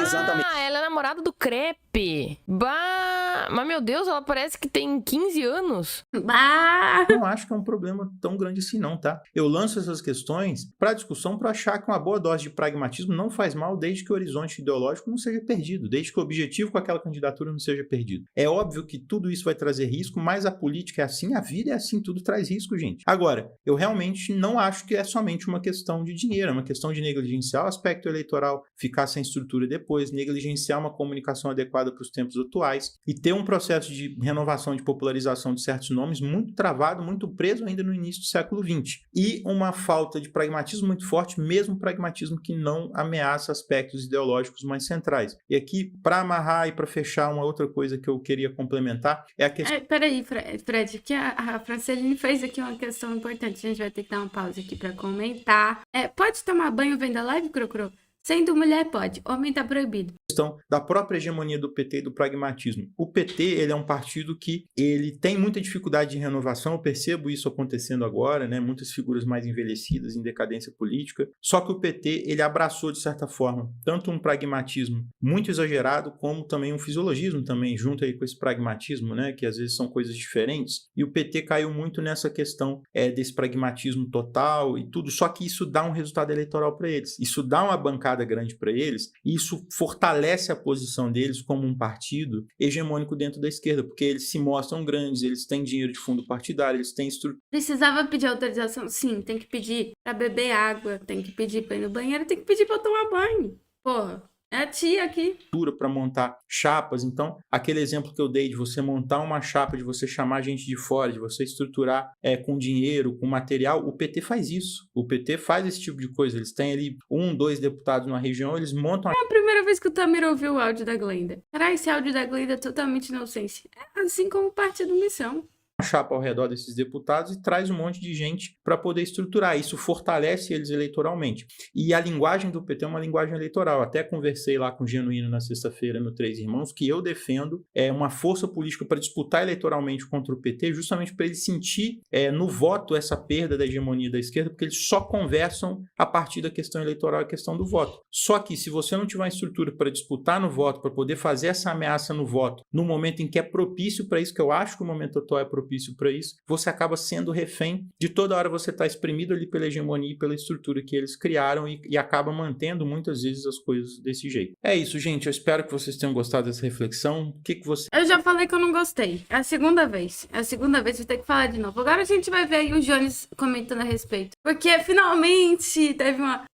Exatamente. Ah, ela é namorada do Crepe. Bah! Mas, meu Deus, ela parece que tem 15 anos. Bah! Não acho que é um problema tão grande assim não, tá? Eu lanço essas questões para discussão, para achar que uma boa dose de pragmatismo não faz mal desde que o horizonte ideológico não seja perdido, desde que o objetivo com aquela candidatura não seja perdido. É óbvio que tudo isso vai trazer risco, mas a política é assim, a vida é assim, tudo traz risco, gente. Agora, eu realmente não acho que é somente uma questão de dinheiro, é uma questão de negligenciar o aspecto eleitoral, ficar sem estrutura depois, negligenciar uma comunicação adequada para os tempos atuais e ter um processo de renovação, de popularização de certos nomes muito travado, muito preso ainda no início do século XX. E uma falta de pragmatismo muito forte, mesmo pragmatismo que não ameaça aspectos ideológicos mais centrais. E aqui, para amarrar e para fechar, uma outra coisa que eu queria complementar é a questão... Peraí, Fred, que a Franceline fez aqui uma questão importante, a gente vai ter que dar uma pausa aqui para comentar. Pode tomar banho vendo a live, Crocro? Sendo mulher, pode. Homem tá proibido. Questão da própria hegemonia do PT e do pragmatismo. O PT, ele é um partido que ele tem muita dificuldade de renovação, eu percebo isso acontecendo agora, né? Muitas figuras mais envelhecidas, em decadência política. Só que o PT, ele abraçou, de certa forma, tanto um pragmatismo muito exagerado, como também um fisiologismo também, junto aí com esse pragmatismo, né? Que às vezes são coisas diferentes. E o PT caiu muito nessa questão desse pragmatismo total e tudo. Só que isso dá um resultado eleitoral para eles. Isso dá uma bancada grande para eles e isso fortalece a posição deles como um partido hegemônico dentro da esquerda, porque eles se mostram grandes, eles têm dinheiro de fundo partidário, eles têm estrutura. Precisava pedir autorização? Sim, tem que pedir pra beber água, tem que pedir pra ir no banheiro, tem que pedir pra tomar banho. Porra. É a tia aqui. Para montar chapas. Então, aquele exemplo que eu dei de você montar uma chapa, de você chamar gente de fora, de você estruturar com dinheiro, com material, o PT faz isso. O PT faz esse tipo de coisa. Eles têm ali 1, 2 deputados na região, eles montam... É a primeira vez que o Tamir ouviu o áudio da Glenda. Caralho, esse áudio da Glenda é totalmente inocência. É assim como o Partido Missão. chapa ao redor desses deputados e traz um monte de gente para poder estruturar. Isso fortalece eles eleitoralmente. E a linguagem do PT é uma linguagem eleitoral. Até conversei lá com o Genuíno na sexta-feira no Três Irmãos, que eu defendo uma força política para disputar eleitoralmente contra o PT, justamente para ele sentir no voto essa perda da hegemonia da esquerda, porque eles só conversam a partir da questão eleitoral e a questão do voto. Só que se você não tiver uma estrutura para disputar no voto, para poder fazer essa ameaça no voto, no momento em que é propício para isso, que eu acho que o momento atual é propício para isso, você acaba sendo refém de toda hora você estar espremido ali pela hegemonia e pela estrutura que eles criaram e acaba mantendo muitas vezes as coisas desse jeito. É isso, gente. Eu espero que vocês tenham gostado dessa reflexão. O que você... Eu já falei que eu não gostei. É a segunda vez. Vou ter que falar de novo. Agora a gente vai ver aí o Jones comentando a respeito. Porque finalmente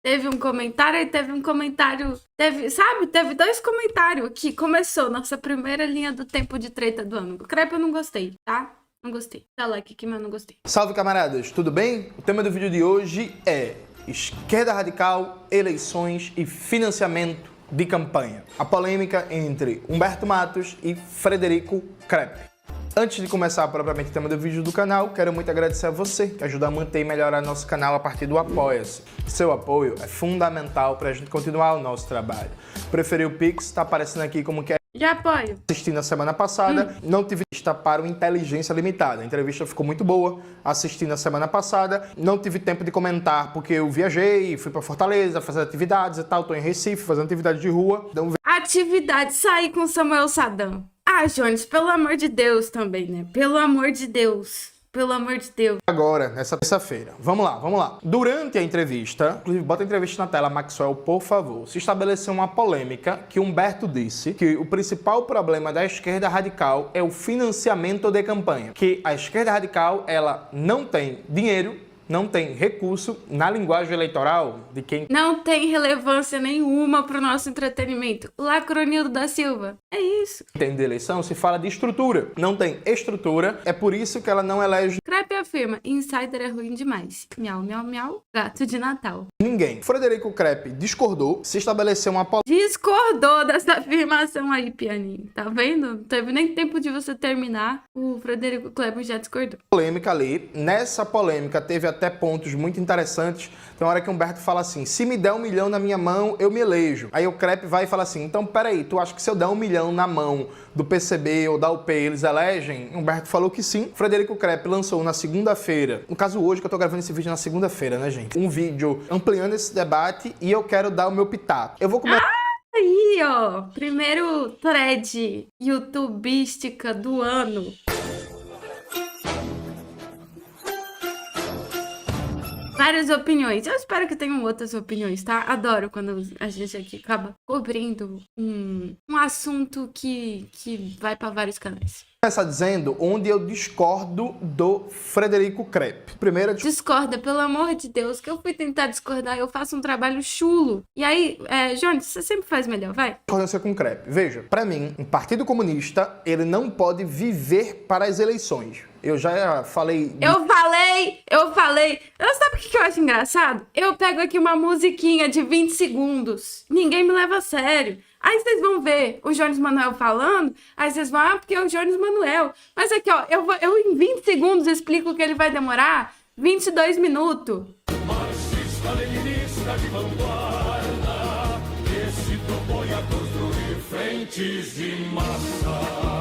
teve um comentário e teve um comentário... Teve 2 comentários que começou nossa primeira linha do tempo de treta do ano. O crepe eu não gostei, tá? Não gostei. Dá like aqui, mas eu não gostei. Salve, camaradas, tudo bem? O tema do vídeo de hoje é esquerda radical, eleições e financiamento de campanha. A polêmica entre Humberto Matos e Frederico Crepe. Antes de começar propriamente o tema do vídeo do canal, quero muito agradecer a você que ajuda a manter e melhorar nosso canal a partir do Apoia-se. Seu apoio é fundamental para a gente continuar o nosso trabalho. Preferiu o Pix, está aparecendo aqui como que é. Já apoio. Assisti na semana passada, não tive vista para o Inteligência Limitada. A entrevista ficou muito boa, assisti na semana passada, não tive tempo de comentar porque eu viajei, fui para Fortaleza fazer atividades e tal, tô em Recife fazendo atividade de rua. Então... Atividade, sair com Samuel Sadam. Ah, Jones, pelo amor de Deus também, né? Pelo amor de Deus. Pelo amor de Deus. Agora, nessa terça-feira. Vamos lá. Durante a entrevista, inclusive bota a entrevista na tela, Maxwell, por favor, se estabeleceu uma polêmica que Humberto disse que o principal problema da esquerda radical é o financiamento de campanha. Que a esquerda radical, ela não tem dinheiro, não tem recurso na linguagem eleitoral de quem... Não tem relevância nenhuma pro nosso entretenimento. Lacronildo da Silva. É isso. Tem de eleição, se fala de estrutura. Não tem estrutura, é por isso que ela não elege... Crepe afirma, insider é ruim demais. Miau, miau, miau, gato de Natal. Ninguém. Frederico Crepe discordou, se estabeleceu uma... Discordou dessa afirmação aí, pianinho. Tá vendo? Não teve nem tempo de você terminar. O Frederico Crepe já discordou. Polêmica ali. Nessa polêmica teve até pontos muito interessantes. Tem uma hora que Humberto fala assim, se me der 1 milhão na minha mão, eu me elejo. Aí o Crepe vai e fala assim, então peraí, tu acha que se eu der 1 milhão na mão do PCB ou da UP, eles elegem? Humberto falou que sim. Frederico Crepe lançou na segunda-feira, no caso hoje que eu tô gravando esse vídeo na segunda-feira, né, gente? Um vídeo ampliando esse debate e eu quero dar o meu pitaco. Eu vou começar... Aí, ó, primeiro thread youtubística do ano. Várias opiniões. Eu espero que tenham outras opiniões, tá? Adoro quando a gente aqui acaba cobrindo um assunto que vai para vários canais. Começar dizendo onde eu discordo do Frederico Crepe. Primeiro... Discorda, pelo amor de Deus, que eu fui tentar discordar, eu faço um trabalho chulo. E aí, Jones, você sempre faz melhor, vai. Discordância com o Crepe. Veja, pra mim, um partido comunista, ele não pode viver para as eleições. Eu já falei... Eu falei. Sabe o que eu acho engraçado? Eu pego aqui uma musiquinha de 20 segundos. Ninguém me leva a sério. Aí vocês vão ver o Jones Manuel falando, aí vocês vão, porque é o Jones Manuel. Mas aqui, ó, eu em 20 segundos explico que ele vai demorar 22 minutos. Marxista-leninista de vanguarda, que se propõe a construir frentes de massa.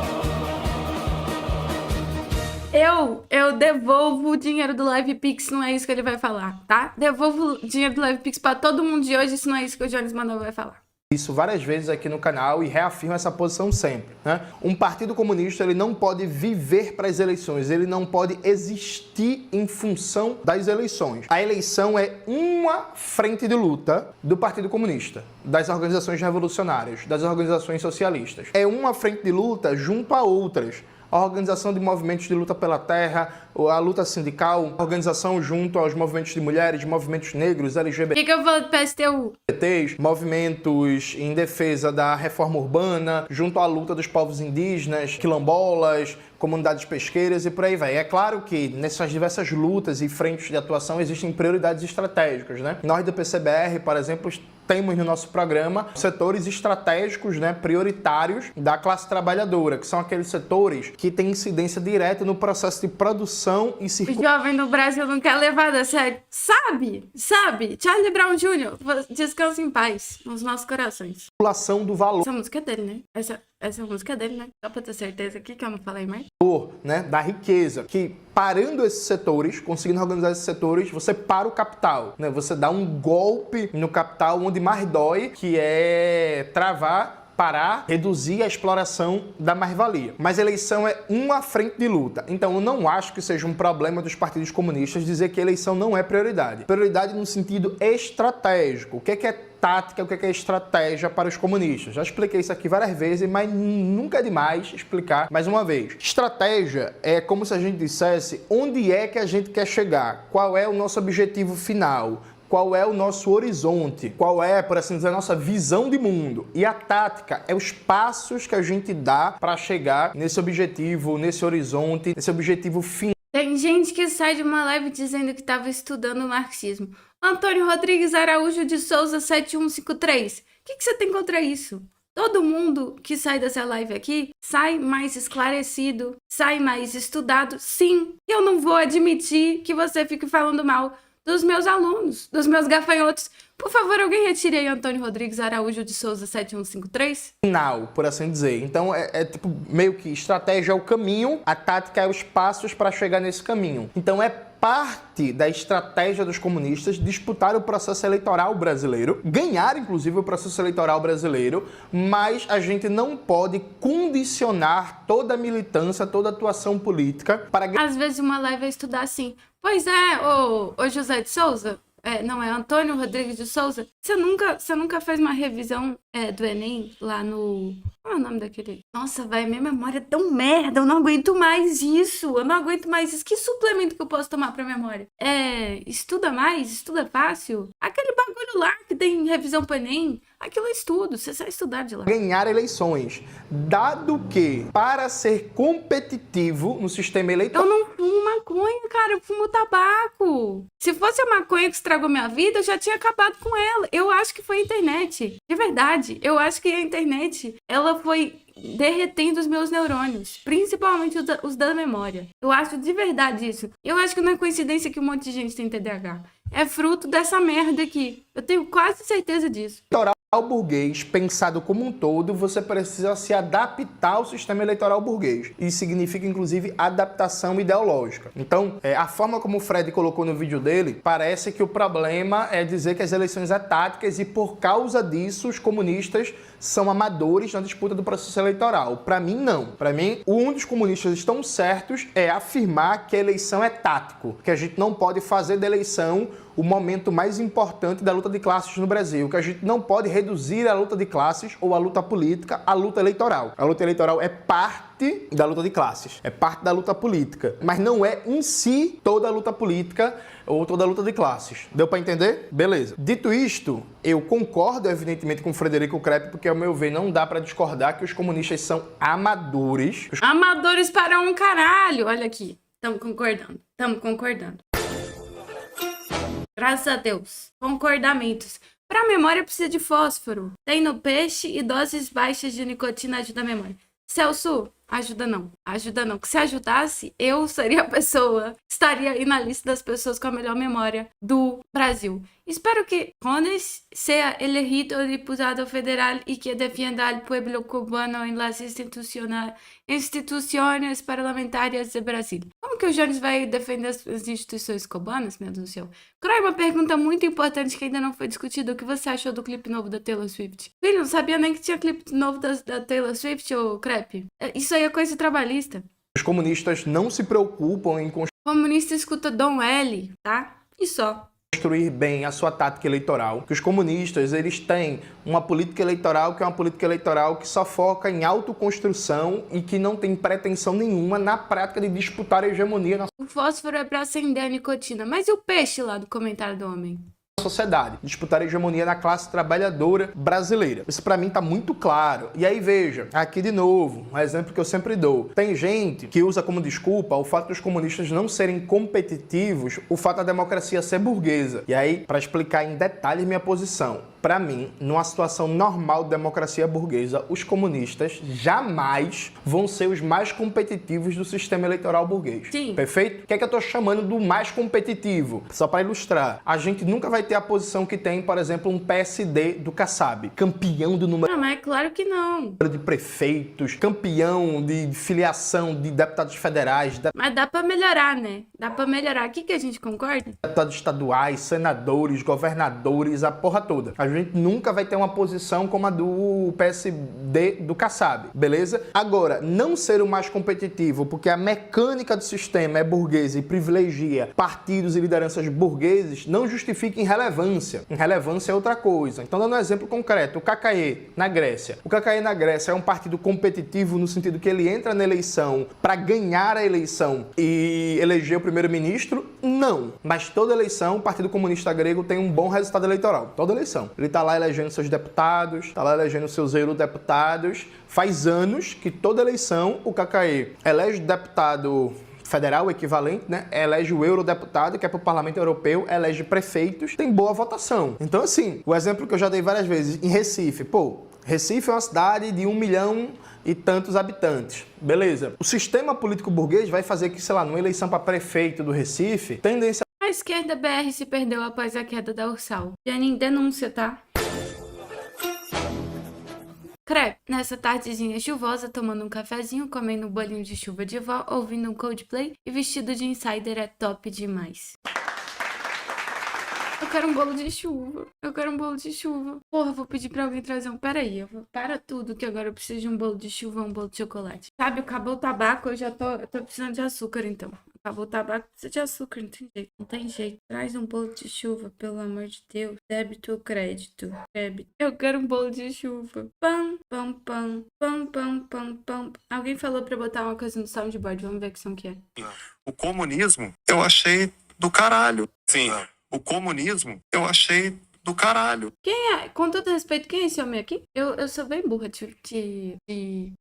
Eu devolvo o dinheiro do Live Pix, não é isso que ele vai falar, tá? Devolvo o dinheiro do Live Pix pra todo mundo de hoje, isso não é isso que o Jones Manuel vai falar. Isso várias vezes aqui no canal e reafirmo essa posição sempre, né? Um partido comunista, ele não pode viver para as eleições, ele não pode existir em função das eleições. A eleição é uma frente de luta do Partido Comunista, das organizações revolucionárias, das organizações socialistas. É uma frente de luta junto a outras. A organização de movimentos de luta pela terra, a luta sindical, a organização junto aos movimentos de mulheres, movimentos negros, LGBT. O que eu falo do PSTU? Movimentos em defesa da reforma urbana, junto à luta dos povos indígenas, quilombolas, comunidades pesqueiras e por aí vai. É claro que nessas diversas lutas e frentes de atuação existem prioridades estratégicas, né? Nós do PCBR, por exemplo, temos no nosso programa setores estratégicos, né, prioritários da classe trabalhadora, que são aqueles setores que têm incidência direta no processo de produção e O jovem do Brasil não quer levar a sério. Sabe? Charlie Brown Jr., descansa em paz nos nossos corações. Circulação do valor. Essa música é dele, né? Essa música é dele, né? Só pra ter certeza aqui que eu não falei mais. Né, da riqueza, que parando esses setores, conseguindo organizar esses setores, você para o capital, né? Você dá um golpe no capital onde mais dói, que é travar, parar, reduzir a exploração da mais-valia. Mas a eleição é uma frente de luta. Então eu não acho que seja um problema dos partidos comunistas dizer que a eleição não é prioridade. Prioridade no sentido estratégico. O que é tática, o que é estratégia para os comunistas? Já expliquei isso aqui várias vezes, mas nunca é demais explicar mais uma vez. Estratégia é como se a gente dissesse onde é que a gente quer chegar, qual é o nosso objetivo final, qual é o nosso horizonte, qual é, por assim dizer, a nossa visão de mundo. E a tática é os passos que a gente dá para chegar nesse objetivo, nesse horizonte, nesse objetivo final. Tem gente que sai de uma live dizendo que estava estudando marxismo. Antônio Rodrigues Araújo de Souza 7153. O que você tem contra isso? Todo mundo que sai dessa live aqui sai mais esclarecido, sai mais estudado. Sim, eu não vou admitir que você fique falando mal dos meus alunos, dos meus gafanhotos. Por favor, alguém retire aí Antônio Rodrigues Araújo de Souza 7153. Final, por assim dizer. Então é tipo meio que estratégia é o caminho, a tática é os passos para chegar nesse caminho. Então é parte da estratégia dos comunistas disputar o processo eleitoral brasileiro, ganhar inclusive o processo eleitoral brasileiro, mas a gente não pode condicionar toda a militância, toda a atuação política para... Às vezes uma live é estudar assim. Pois é, ô José de Souza, não é Antônio Rodrigues de Souza, você nunca fez uma revisão do Enem lá no... Qual é o nome daquele? Nossa, vai, minha memória é tão merda, eu não aguento mais isso, Que suplemento que eu posso tomar pra memória? Estuda mais, estuda fácil. Aquele bagulho lá que tem revisão pro Enem, aquilo é estudo, você sai estudar de lá. Ganhar eleições, dado que, para ser competitivo no sistema eleitoral... Eu não fumo maconha, cara, eu fumo tabaco. Se fosse a maconha que estragou minha vida, eu já tinha acabado com ela. Eu acho que foi a internet, de verdade. Eu acho que a internet, ela foi derretendo os meus neurônios, principalmente os da memória. Eu acho de verdade isso. Eu acho que não é coincidência que um monte de gente tem TDAH. É fruto dessa merda aqui. Eu tenho quase certeza disso. Burguês, pensado como um todo, você precisa se adaptar ao sistema eleitoral burguês. Isso significa, inclusive, adaptação ideológica. Então, a forma como o Fred colocou no vídeo dele, parece que o problema é dizer que as eleições são táticas e, por causa disso, os comunistas são amadores na disputa do processo eleitoral. Para mim, não. Para mim, um dos comunistas estão certos é afirmar que a eleição é tático, que a gente não pode fazer da eleição o momento mais importante da luta de classes no Brasil, que a gente não pode reduzir a luta de classes ou a luta política à luta eleitoral. A luta eleitoral é parte da luta de classes, é parte da luta política, mas não é em si toda a luta política ou toda a luta de classes. Deu para entender? Beleza. Dito isto, eu concordo evidentemente com o Frederico Krepp, porque ao meu ver não dá para discordar que os comunistas são amadores. Amadores para um caralho! Olha aqui, estamos concordando. Graças a Deus. Concordamentos. Para memória precisa de fósforo. Tem no peixe e doses baixas de nicotina ajuda a memória. Celso, ajuda não. Que se ajudasse, eu seria a pessoa, estaria aí na lista das pessoas com a melhor memória do Brasil. Espero que Jones sea elegido diputado federal y que defienda al pueblo cubano en las instituições parlamentares do Brasil. Como que o Jones vai defender as instituições cubanas, meu Deus do céu? Croy, uma pergunta muito importante que ainda não foi discutida. O que você achou do clipe novo da Taylor Swift? Filho, não sabia nem que tinha clipe novo da Taylor Swift, ô Crepe. Isso aí é coisa trabalhista. Os comunistas não se preocupam em comunista escuta Dom L, tá? E só. Construir bem a sua tática eleitoral, que os comunistas eles têm uma política eleitoral que é uma política eleitoral que só foca em autoconstrução e que não tem pretensão nenhuma na prática de disputar a hegemonia. O fósforo é para acender a nicotina, mas e o peixe lá do comentário do homem? sociedade, disputar a hegemonia na classe trabalhadora brasileira. Isso pra mim tá muito claro. E aí veja, aqui de novo, um exemplo que eu sempre dou. Tem gente que usa como desculpa o fato dos comunistas não serem competitivos, o fato da democracia ser burguesa. E aí, para explicar em detalhes minha posição, para mim, numa situação normal de democracia burguesa, os comunistas jamais vão ser os mais competitivos do sistema eleitoral burguês. Sim. Perfeito? O que é que eu tô chamando do mais competitivo? Só para ilustrar. A gente nunca vai ter a posição que tem, por exemplo, um PSD do Kassab, campeão do número Não, mas é claro que não. de prefeitos, campeão de filiação de deputados federais, Mas dá pra melhorar, né? Dá pra melhorar. Aqui que a gente concorda? deputados estaduais, senadores, governadores, a porra toda. A gente nunca vai ter uma posição como a do PSD do Kassab, beleza? Agora, não ser o mais competitivo, porque a mecânica do sistema é burguesa e privilegia partidos e lideranças burgueses, não justifica irrelevância. Irrelevância é outra coisa. Então, dando um exemplo concreto, o KKE na Grécia. O KKE na Grécia é um partido competitivo no sentido que ele entra na eleição para ganhar a eleição e eleger o primeiro-ministro? Não. Mas toda eleição, o Partido Comunista Grego tem um bom resultado eleitoral. Toda eleição. Ele está lá elegendo seus deputados, está lá elegendo seus eurodeputados. Faz anos que toda eleição o KKE elege deputado federal, equivalente, né? Elege o eurodeputado, que é para o Parlamento Europeu, elege prefeitos, tem boa votação. Então, assim, o exemplo que eu já dei várias vezes, em Recife, Recife é uma cidade de 1 milhão e tantos habitantes. Beleza. O sistema político burguês vai fazer que, sei lá, numa eleição para prefeito do Recife, tendência... A esquerda BR se perdeu após a queda da Ursal. Janine, denúncia, tá? Crepe, nessa tardezinha chuvosa, tomando um cafezinho, comendo um bolinho de chuva de vó, ouvindo um Coldplay e vestido de insider é top demais. Eu quero um bolo de chuva. Eu quero um bolo de chuva. Porra, vou pedir pra alguém trazer um... Pera aí, para tudo que agora eu preciso de um bolo de chuva ou um bolo de chocolate. Sabe, acabou o tabaco, eu tô precisando de açúcar, então. Acabou o tabaco, precisa de açúcar, não tem jeito. Não tem jeito. Traz um bolo de chuva, pelo amor de Deus. Débito ou crédito? Débito. Eu quero um bolo de chuva. Pam, pam, pam. Pam, pam, pam, pam. Alguém falou pra botar uma coisa no soundboard. Vamos ver que som que é. O comunismo, eu achei do caralho. Sim. O comunismo, eu achei do caralho. Quem é? Com todo respeito, quem é esse homem aqui? Eu sou bem burra de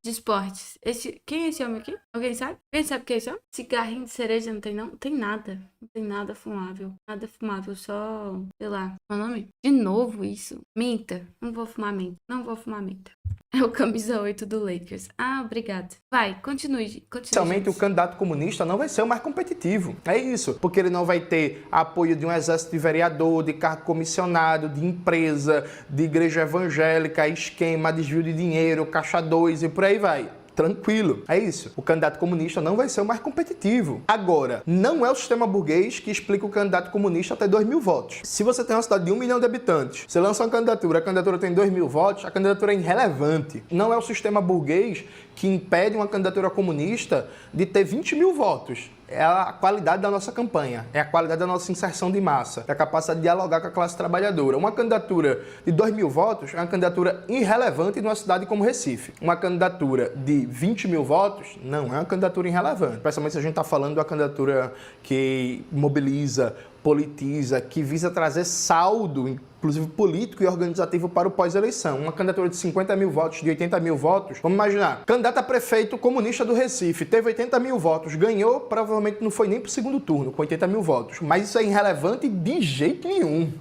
esportes. Quem é esse homem aqui? Alguém sabe? Quem sabe quem é esse homem? Cigarrinho de cereja não tem, não? Não tem nada. Não tem nada fumável. Nada fumável, só... Sei lá. Qual é o nome? De novo isso. Menta. Não vou fumar menta. Não vou fumar menta. É o camisa 8 do Lakers. Ah, obrigado. Vai, continue. Especialmente o candidato comunista não vai ser o mais competitivo. É isso. Porque ele não vai ter apoio de um exército de vereador, de cargo comissionado, de empresa, de igreja evangélica, esquema, desvio de dinheiro, caixa 2 e por aí vai. Tranquilo, é isso. O candidato comunista não vai ser o mais competitivo. Agora, não é o sistema burguês que explica o candidato comunista ter 2.000 votos. Se você tem uma cidade de 1 milhão de habitantes, você lança uma candidatura, a candidatura tem 2.000 votos, a candidatura é irrelevante. Não é o sistema burguês que impede uma candidatura comunista de ter 20.000 votos. É a qualidade da nossa campanha, é a qualidade da nossa inserção de massa, é a capacidade de dialogar com a classe trabalhadora. Uma candidatura de 2.000 votos é uma candidatura irrelevante numa cidade como Recife. Uma candidatura de 20.000 votos não é uma candidatura irrelevante. Principalmente se a gente está falando de uma candidatura que mobiliza, politiza, que visa trazer saldo, inclusive político e organizativo para o pós-eleição. Uma candidatura de 50.000 votos, de 80.000 votos. Vamos imaginar, candidato a prefeito comunista do Recife, teve 80.000 votos, ganhou, provavelmente não foi nem para o segundo turno, com 80.000 votos. Mas isso é irrelevante de jeito nenhum.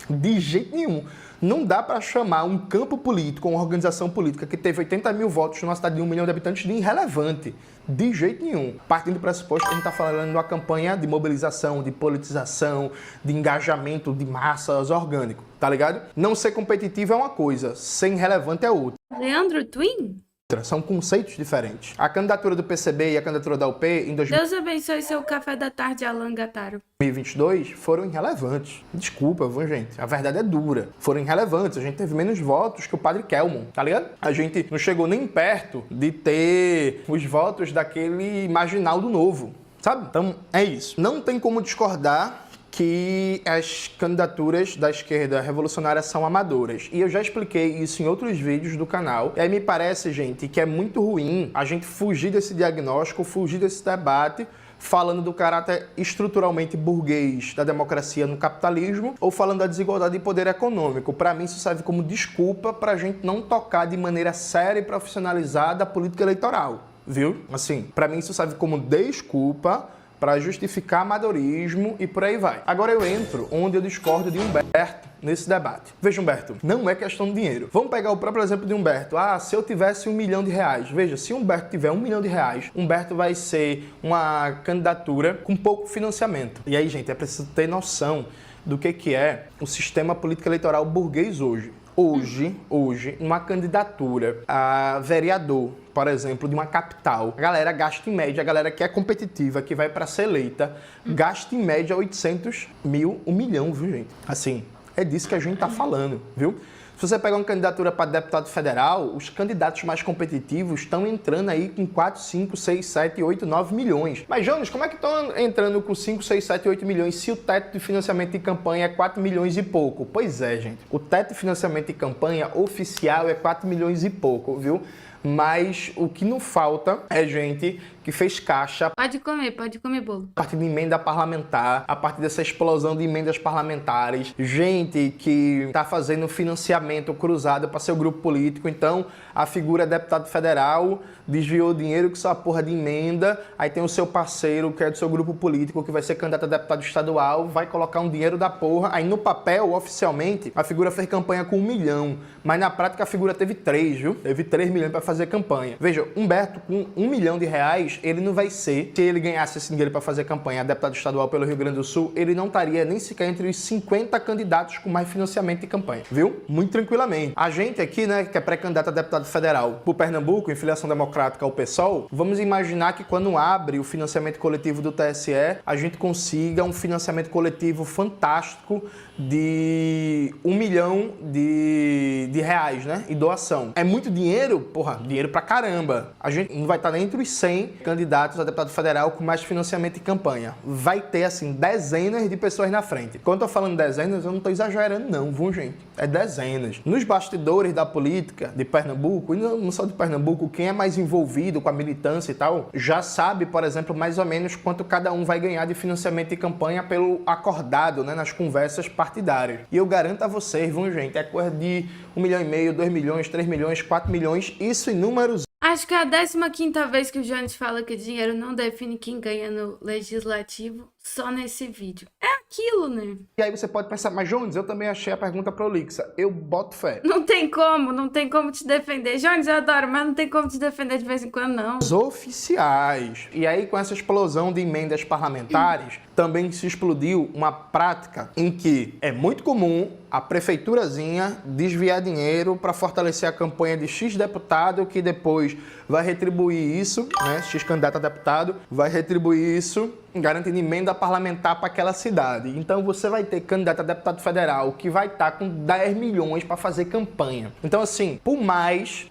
De jeito nenhum. Não dá para chamar um campo político, uma organização política que teve 80.000 votos numa cidade de 1 milhão de habitantes de irrelevante. De jeito nenhum. Partindo do pressuposto que a gente está falando de uma campanha de mobilização, de politização, de engajamento de massas orgânico, tá ligado? Não ser competitivo é uma coisa, ser irrelevante é outra. Leandro Twin? São conceitos diferentes. A candidatura do PCB e a candidatura da UP em Deus abençoe seu café da tarde, Alan Gataro. 2022 foram irrelevantes. Desculpa, viu, gente? A verdade é dura. Foram irrelevantes. A gente teve menos votos que o Padre Kelmon, tá ligado? A gente não chegou nem perto de ter os votos daquele marginal do Novo, sabe? Então, é isso. Não tem como discordar que as candidaturas da esquerda revolucionária são amadoras. E eu já expliquei isso em outros vídeos do canal. E aí me parece, gente, que é muito ruim a gente fugir desse diagnóstico, fugir desse debate, falando do caráter estruturalmente burguês da democracia no capitalismo, ou falando da desigualdade de poder econômico. Para mim, isso serve como desculpa para a gente não tocar de maneira séria e profissionalizada a política eleitoral, viu? Assim, para mim isso serve como desculpa para justificar amadorismo e por aí vai. Agora eu entro onde eu discordo de Humberto nesse debate. Veja, Humberto, não é questão de dinheiro. Vamos pegar o próprio exemplo de Humberto. Se eu tivesse R$1 milhão, veja, se Humberto tiver R$1 milhão, Humberto vai ser uma candidatura com pouco financiamento. E aí, gente, é preciso ter noção do que é o sistema político eleitoral burguês hoje. Hoje, uma candidatura a vereador, por exemplo, de uma capital, a galera gasta em média, a galera que é competitiva, que vai para ser eleita, gasta em média 800 mil, 1 milhão, viu, gente? Assim, é disso que a gente tá falando, viu? Se você pegar uma candidatura para deputado federal, os candidatos mais competitivos estão entrando aí com 4, 5, 6, 7, 8, 9 milhões. Mas, Jonas, como é que estão entrando com 5, 6, 7, 8 milhões se o teto de financiamento de campanha é 4 milhões e pouco? Pois é, gente. O teto de financiamento de campanha oficial é 4 milhões e pouco, viu? Mas o que não falta é gente que fez caixa. Pode comer bolo. A partir de emenda parlamentar, a partir dessa explosão de emendas parlamentares, gente que está fazendo financiamento cruzado para seu grupo político. Então, a figura deputado federal desviou dinheiro com sua porra de emenda, aí tem o seu parceiro, que é do seu grupo político, que vai ser candidato a deputado estadual, vai colocar um dinheiro da porra, aí no papel, oficialmente, a figura fez campanha com 1 milhão, mas na prática a figura teve 3, viu? Teve 3 milhões para fazer campanha. Veja, Humberto, com R$1 milhão, ele não vai ser, se ele ganhasse esse dinheiro para fazer campanha a deputado estadual pelo Rio Grande do Sul, ele não estaria nem sequer entre os 50 candidatos com mais financiamento de campanha, viu? Muito tranquilamente. A gente aqui, né, que é pré-candidato a deputado federal por Pernambuco, em filiação democrática ao PSOL, vamos imaginar que quando abre o financiamento coletivo do TSE, a gente consiga um financiamento coletivo fantástico de R$1 milhão de reais, né? E doação. É muito dinheiro? Porra, dinheiro pra caramba. A gente não vai estar nem entre os 100 candidatos a deputado federal com mais financiamento de campanha. Vai ter, assim, dezenas de pessoas na frente. Quando eu tô falando dezenas, eu não tô exagerando não, viu, gente? É dezenas. Nos bastidores da política de Pernambuco, e não só de Pernambuco, quem é mais envolvido com a militância e tal, já sabe, por exemplo, mais ou menos quanto cada um vai ganhar de financiamento de campanha pelo acordado, né, nas conversas partidárias. E eu garanto a vocês, viu, gente, é coisa de 1,5 milhão, 2 milhões, 3 milhões, 4 milhões, isso em números. Acho que é a 15ª vez que o Jones fala que dinheiro não define quem ganha no legislativo, só nesse vídeo. É aquilo, né? E aí você pode pensar, mas Jones, eu também achei a pergunta prolixa. Eu boto fé. Não tem como te defender. Jones, eu adoro, mas não tem como te defender de vez em quando, não. Os oficiais. E aí, com essa explosão de emendas parlamentares, também se explodiu uma prática em que é muito comum a prefeiturazinha desviar dinheiro para fortalecer a campanha de X deputado, que depois vai retribuir isso, né? X candidato a deputado, vai retribuir isso garantindo emenda parlamentar para aquela cidade. Então você vai ter candidato a deputado federal que vai estar com 10 milhões para fazer campanha. Então assim, por mais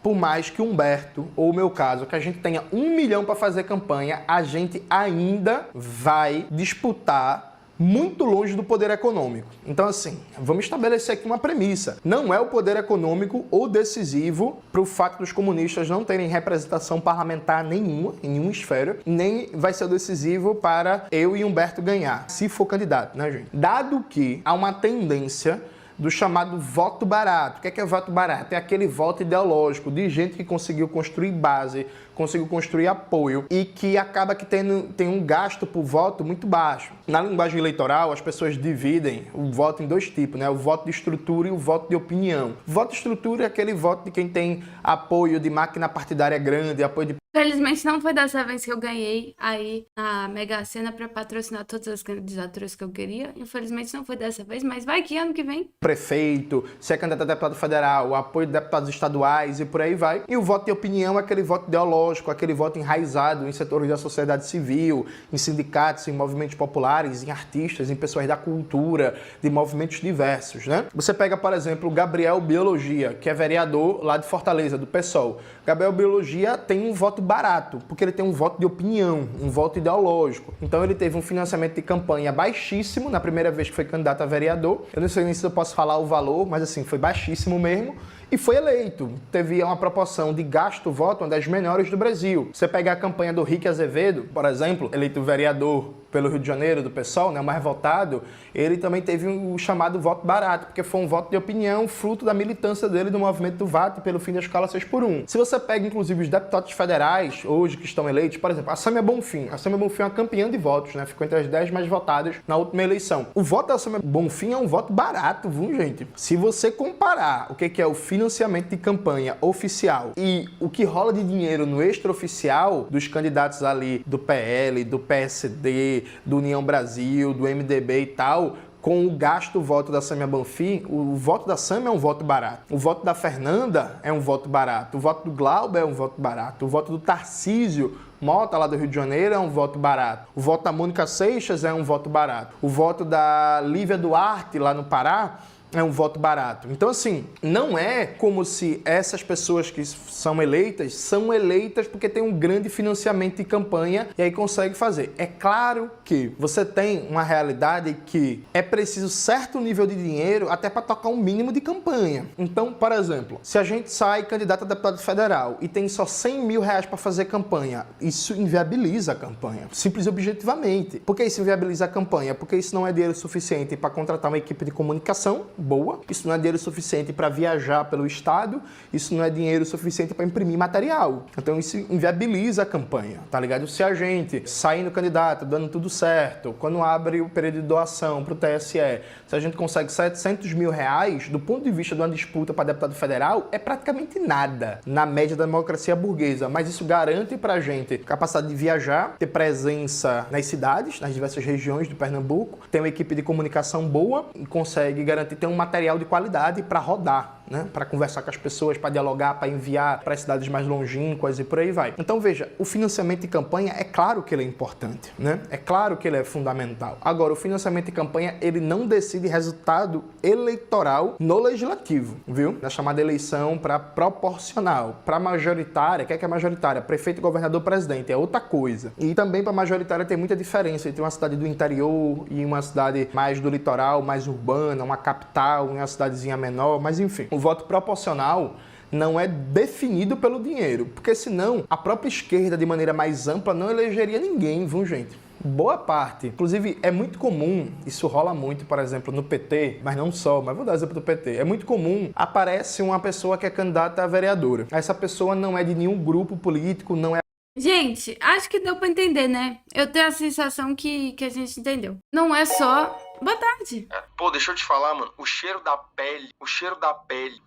que Humberto, ou o meu caso, que a gente tenha 1 milhão para fazer campanha, a gente ainda vai disputar muito longe do poder econômico. Então, assim, vamos estabelecer aqui uma premissa. Não é o poder econômico o decisivo para o fato dos comunistas não terem representação parlamentar nenhuma, em nenhuma esfera, nem vai ser o decisivo para eu e Humberto ganhar, se for candidato, né, gente? Dado que há uma tendência do chamado voto barato. O que é voto barato? É aquele voto ideológico de gente que conseguiu construir base, conseguiu construir apoio e que acaba que tem um gasto por voto muito baixo. Na linguagem eleitoral, as pessoas dividem o voto em 2 tipos, né? O voto de estrutura e o voto de opinião. O voto de estrutura é aquele voto de quem tem apoio de máquina partidária grande, apoio de... Felizmente não foi dessa vez que eu ganhei aí a Mega Sena para patrocinar todas as candidaturas que eu queria. Infelizmente não foi dessa vez, mas vai que ano que vem. Prefeito, se é candidato a deputado federal, o apoio de deputados estaduais e por aí vai. E o voto de opinião é aquele voto ideológico, aquele voto enraizado em setores da sociedade civil, em sindicatos, em movimentos populares, em artistas, em pessoas da cultura, de movimentos diversos, né? Você pega, por exemplo, o Gabriel Biologia, que é vereador lá de Fortaleza, do PSOL. Gabriel Biologia tem um voto barato, porque ele tem um voto de opinião, um voto ideológico. Então ele teve um financiamento de campanha baixíssimo na primeira vez que foi candidato a vereador. Eu não sei nem se eu posso falar o valor, mas assim, foi baixíssimo mesmo. e foi eleito. Teve uma proporção de gasto-voto uma das menores do Brasil. Você pega a campanha do Rick Azevedo, por exemplo, eleito vereador pelo Rio de Janeiro, do PSOL, né, o mais votado, ele também teve o chamado voto barato, porque foi um voto de opinião, fruto da militância dele do movimento do VAT pelo fim da escala 6x1. Se você pega, inclusive, os deputados federais, hoje, que estão eleitos, por exemplo, a Samia Bonfim. A Samia Bonfim é uma campeã de votos, né, ficou entre as 10 mais votadas na última eleição. O voto da Samia Bonfim é um voto barato, viu, gente? Se você comparar o que é o financiamento de campanha oficial e o que rola de dinheiro no extraoficial dos candidatos ali do PL, do PSD, do União Brasil, do MDB e tal, com o gasto-voto da Samia Bonfim, o voto da Samia é um voto barato. O voto da Fernanda é um voto barato. O voto do Glauber é um voto barato. O voto do Tarcísio Mota, lá do Rio de Janeiro, é um voto barato. O voto da Mônica Seixas é um voto barato. O voto da Lívia Duarte, lá no Pará, é um voto barato. Então, assim, não é como se essas pessoas que são eleitas porque tem um grande financiamento de campanha e aí consegue fazer. É claro que você tem uma realidade que é preciso certo nível de dinheiro até para tocar um mínimo de campanha. Então, por exemplo, se a gente sai candidato a deputado federal e tem só 100 mil reais para fazer campanha, isso inviabiliza a campanha, simples e objetivamente. Por que isso inviabiliza a campanha? Porque isso não é dinheiro suficiente para contratar uma equipe de comunicação boa, isso não é dinheiro suficiente para viajar pelo estado, isso não é dinheiro suficiente para imprimir material. Então isso inviabiliza a campanha, tá ligado? Se a gente saindo candidato, dando tudo certo, quando abre o período de doação para o TSE, se a gente consegue 700 mil reais, do ponto de vista de uma disputa para deputado federal, é praticamente nada na média da democracia burguesa, mas isso garante pra gente capacidade de viajar, ter presença nas cidades, nas diversas regiões do Pernambuco, ter uma equipe de comunicação boa e consegue garantir ter um material de qualidade para rodar, né? Para conversar com as pessoas, para dialogar, para enviar para cidades mais longínquas e por aí vai. Então veja, o financiamento de campanha é claro que ele é importante, né? É claro que ele é fundamental. Agora, o financiamento de campanha, ele não decide resultado eleitoral no legislativo, viu? Na chamada eleição para proporcional, para majoritária, o que é majoritária? Prefeito, governador, presidente, é outra coisa. E também para majoritária tem muita diferença entre uma cidade do interior e uma cidade mais do litoral, mais urbana, uma capital, uma cidadezinha menor, mas enfim. O voto proporcional não é definido pelo dinheiro, porque senão a própria esquerda, de maneira mais ampla, não elegeria ninguém, viu, gente? Boa parte. Inclusive, é muito comum, isso rola muito, por exemplo, no PT, mas não só, mas vou dar exemplo do PT. É muito comum, aparece uma pessoa que é candidata a vereadora. Essa pessoa não é de nenhum grupo político, não é... Gente, acho que deu pra entender, né? Eu tenho a sensação que a gente entendeu. Não é só... Boa tarde. Pô, deixa eu te falar, mano. O cheiro da pele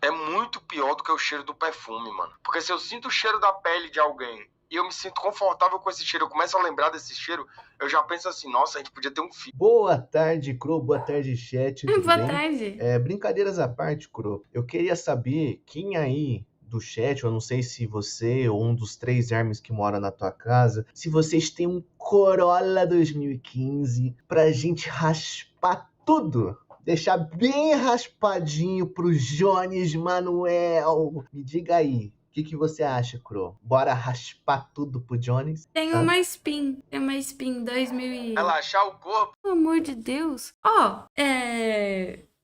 é muito pior do que o cheiro do perfume, mano. Porque se eu sinto o cheiro da pele de alguém e eu me sinto confortável com esse cheiro, eu começo a lembrar desse cheiro, eu já penso assim, nossa, a gente podia ter um filho. Boa tarde, Cro. Boa tarde, chat. Tudo Boa bem? tarde. Brincadeiras à parte, Cro. Eu queria saber quem aí do chat, eu não sei se você ou um dos 3 Hermes que mora na tua casa, se vocês têm um Corolla 2015 pra gente raspar tudo. Deixar bem raspadinho pro Jones Manuel. Me diga aí, o que você acha, Cro? Bora raspar tudo pro Jones? Tem uma Spin 2000 e... Relaxar o corpo. Pelo amor de Deus.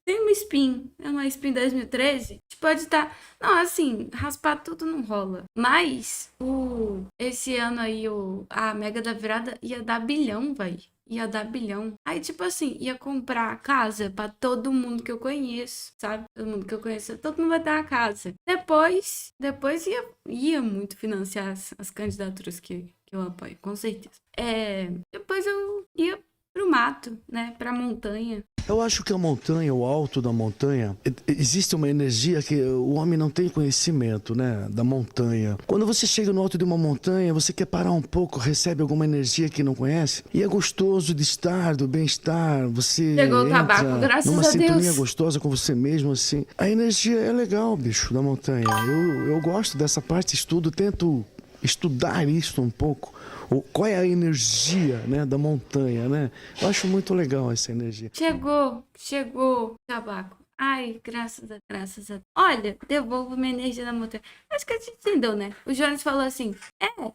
Tem uma Spin 2013. Pode estar... Não, assim, raspar tudo não rola. Mas, esse ano aí, a Mega da Virada ia dar bilhão, velho. Ia dar bilhão. Aí, tipo assim, ia comprar casa pra todo mundo que eu conheço, sabe? Todo mundo que eu conheço, todo mundo vai ter uma casa. Depois ia muito financiar as candidaturas que eu apoio, com certeza. Depois eu ia pro mato, né? Pra montanha. Eu acho que a montanha, o alto da montanha, existe uma energia que o homem não tem conhecimento, né? Da montanha. Quando você chega no alto de uma montanha, você quer parar um pouco, recebe alguma energia que não conhece, e é gostoso de estar, do bem-estar, você Pegou o entra tabaco, graças numa a sintonia Deus. gostosa com você mesmo, assim. A energia é legal, bicho, da montanha. Eu gosto dessa parte, tento estudar isso um pouco. Qual é a energia, né, da montanha, né? Eu acho muito legal essa energia. Chegou, tabaco. Ai, graças a Deus. Olha, devolvo minha energia na montanha. Acho que a gente entendeu, né? O Jones falou assim,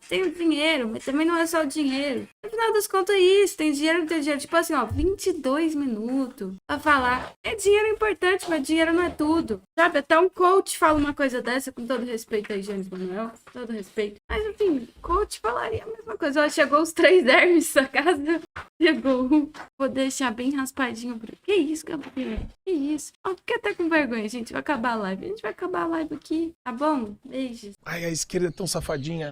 tenho dinheiro, mas também não é só o dinheiro. No final das contas é isso, tem dinheiro, não tem dinheiro. Tipo assim, 22 minutos pra falar. Dinheiro é importante, mas dinheiro não é tudo. Sabe, até um coach fala uma coisa dessa, com todo respeito aí, Jones Manuel, todo respeito. Mas, enfim, coach falaria a mesma coisa. Ó, chegou os 3 Hermes da casa. Chegou um. Vou deixar bem raspadinho. Que isso, Gabriel? Que isso? Ó, fiquei até com vergonha, gente. Vai acabar a live. A gente vai acabar a live aqui, tá bom? Beijos. Ai, a esquerda é tão safadinha.